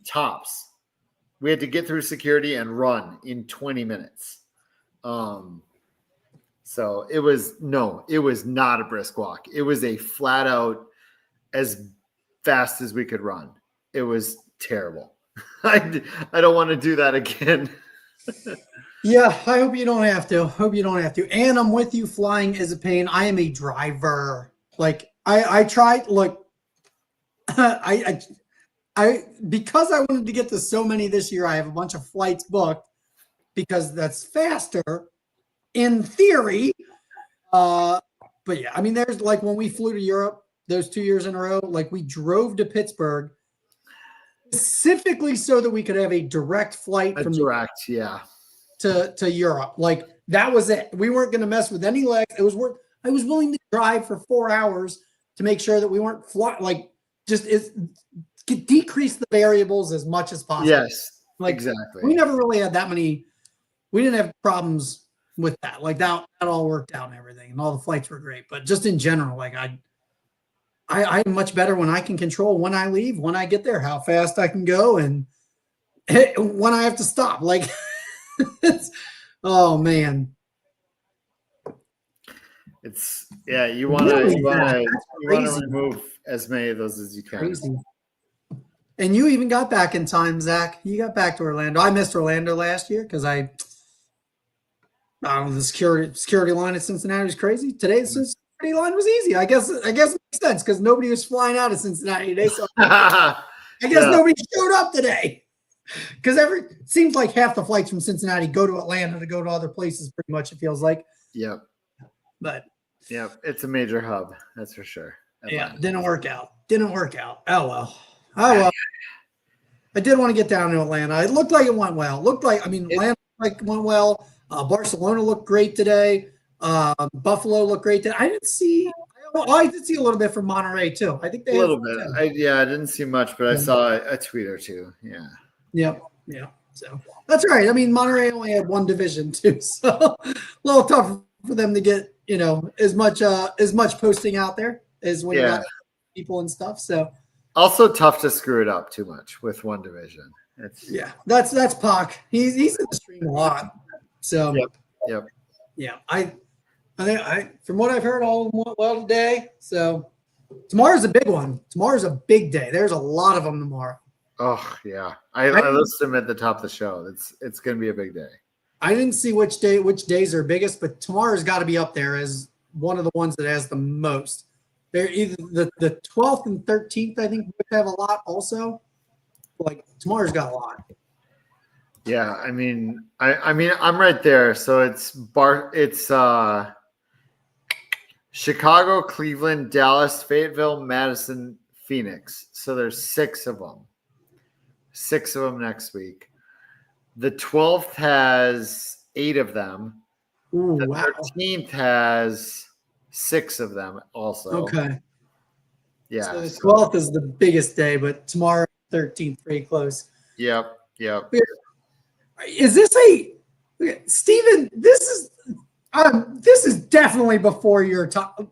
tops. We had to get through security and run in 20 minutes. So it was not a brisk walk. It was a flat out as fast as we could run. It was terrible. I don't want to do that again. Yeah, I hope you don't have to. Hope you don't have to. And I'm with you. Flying is a pain. I am a driver. Like I tried. Look, I because I wanted to get to so many this year. I have a bunch of flights booked because that's faster in theory. But yeah, I mean, there's like when we flew to Europe those 2 years in a row. Like we drove to Pittsburgh specifically so that we could have a direct flight from Yeah. to Europe. Like that was it. We weren't going to mess with any legs. It was worth. I was willing to drive for 4 hours to make sure that we weren't decrease the variables as much as possible. Yes, like exactly. We never really had that many. We didn't have problems with that. Like that all worked out and everything, and all the flights were great. But just in general, like I'm much better when I can control when I leave, when I get there, how fast I can go, and when I have to stop. Like, oh man, you want to remove as many of those as you can. Crazy. And you even got back in time, Zach. You got back to Orlando. I missed Orlando last year because I don't know, the security line at Cincinnati was crazy. Today, the security line was easy. I guess it makes sense because nobody was flying out of Cincinnati today. So I guess nobody showed up today because it seems like half the flights from Cincinnati go to Atlanta to go to other places. Pretty much, it feels like. Yep. But yeah, it's a major hub. That's for sure. Atlanta. Yeah, didn't work out. Oh well. I did want to get down to Atlanta. It looked like it went well. Atlanta went well. Barcelona looked great today. Buffalo looked great today. I did see a little bit from Monterey too. I think they a little bit. I didn't see much, but I saw a tweet or two. Yeah. Yep. Yeah. So that's right. I mean, Monterey only had one division too, so a little tough for them to get as much posting out there as when you got people and stuff. So. Also tough to screw it up too much with one division. That's Pac. He's in the stream a lot. So yep. Yeah, I think from what I've heard, all of them went well today. So tomorrow's a big one. Tomorrow's a big day. There's a lot of them tomorrow. Oh yeah, I listed them at the top of the show. It's going to be a big day. I didn't see which days are biggest, but tomorrow's got to be up there as one of the ones that has the most. They're either the 12th and 13th, I think, would have a lot also. Like tomorrow's got a lot. Yeah, I mean, I'm right there. So it's Chicago, Cleveland, Dallas, Fayetteville, Madison, Phoenix. So there's 6 of them. 6 of them next week. The 12th has 8 of them. Ooh, the wow. 13th has 6 of them also. Okay. Yeah. So the 12th is the biggest day, but tomorrow, 13th, pretty close. Yep. Is this Steven, this is definitely before your time.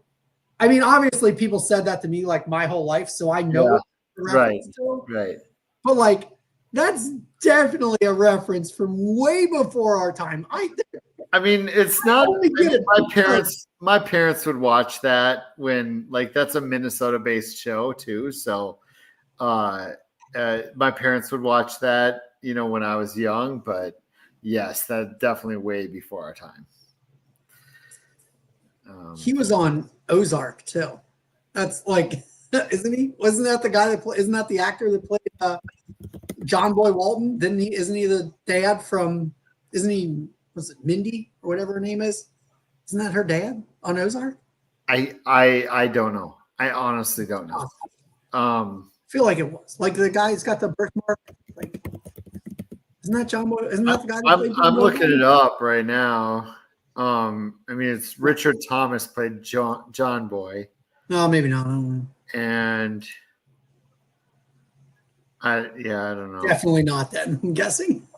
I mean, obviously people said that to me like my whole life, so I know what the reference to. Right. But like that's definitely a reference from way before our time. I mean, it's not my parents would watch that when that's a Minnesota-based show too. So my parents would watch that, when I was young, but yes, that definitely way before our time. He was on Ozark too. That's isn't he? Wasn't that the guy isn't that the actor that played John Boy Walton? Isn't he the dad from, was it Mindy or whatever her name is? Isn't that her dad on Ozark? I don't know. I honestly don't know. I feel like it was. Like the guy who's got the birthmark. Isn't that John Boy? Isn't that the guy? I'm looking it up right now. It's Richard Thomas played John Boy. No, maybe not. I don't know. And I don't know. Definitely not then, I'm guessing.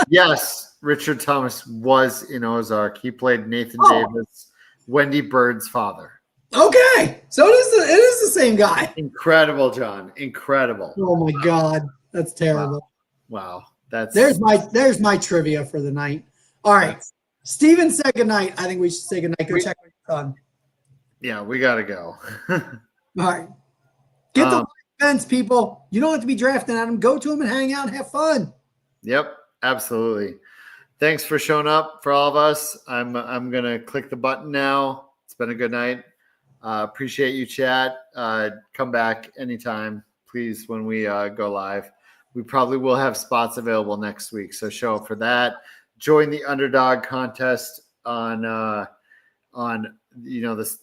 Yes, Richard Thomas was in Ozark. He played Nathan Davis, Wendy Bird's father. Okay. So it is the same guy. Incredible, John. Incredible. Oh my God. That's terrible. Wow. There's my trivia for the night. All right. Steven said goodnight. I think we should say goodnight. Go check on your son. Yeah, we gotta go. All right. Get the events, people. You don't have to be drafting at them. Go to them and hang out and have fun. Yep, absolutely. Thanks for showing up for all of us. I'm gonna click the button now. It's been a good night. Appreciate you, chat. Come back anytime, please, when we go live. We probably will have spots available next week, so show up for that. Join the underdog contest on the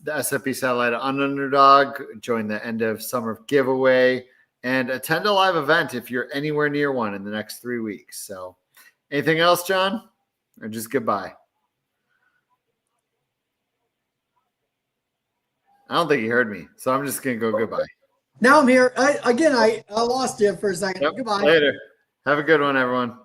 SFP satellite on Underdog. Join the end of summer giveaway and attend a live event if you're anywhere near one in the next 3 weeks. So, anything else, John, or just goodbye? I don't think he heard me, so I'm just gonna go goodbye. Now I'm here. I lost you for a second. Yep, Goodbye. later. Have a good one, everyone.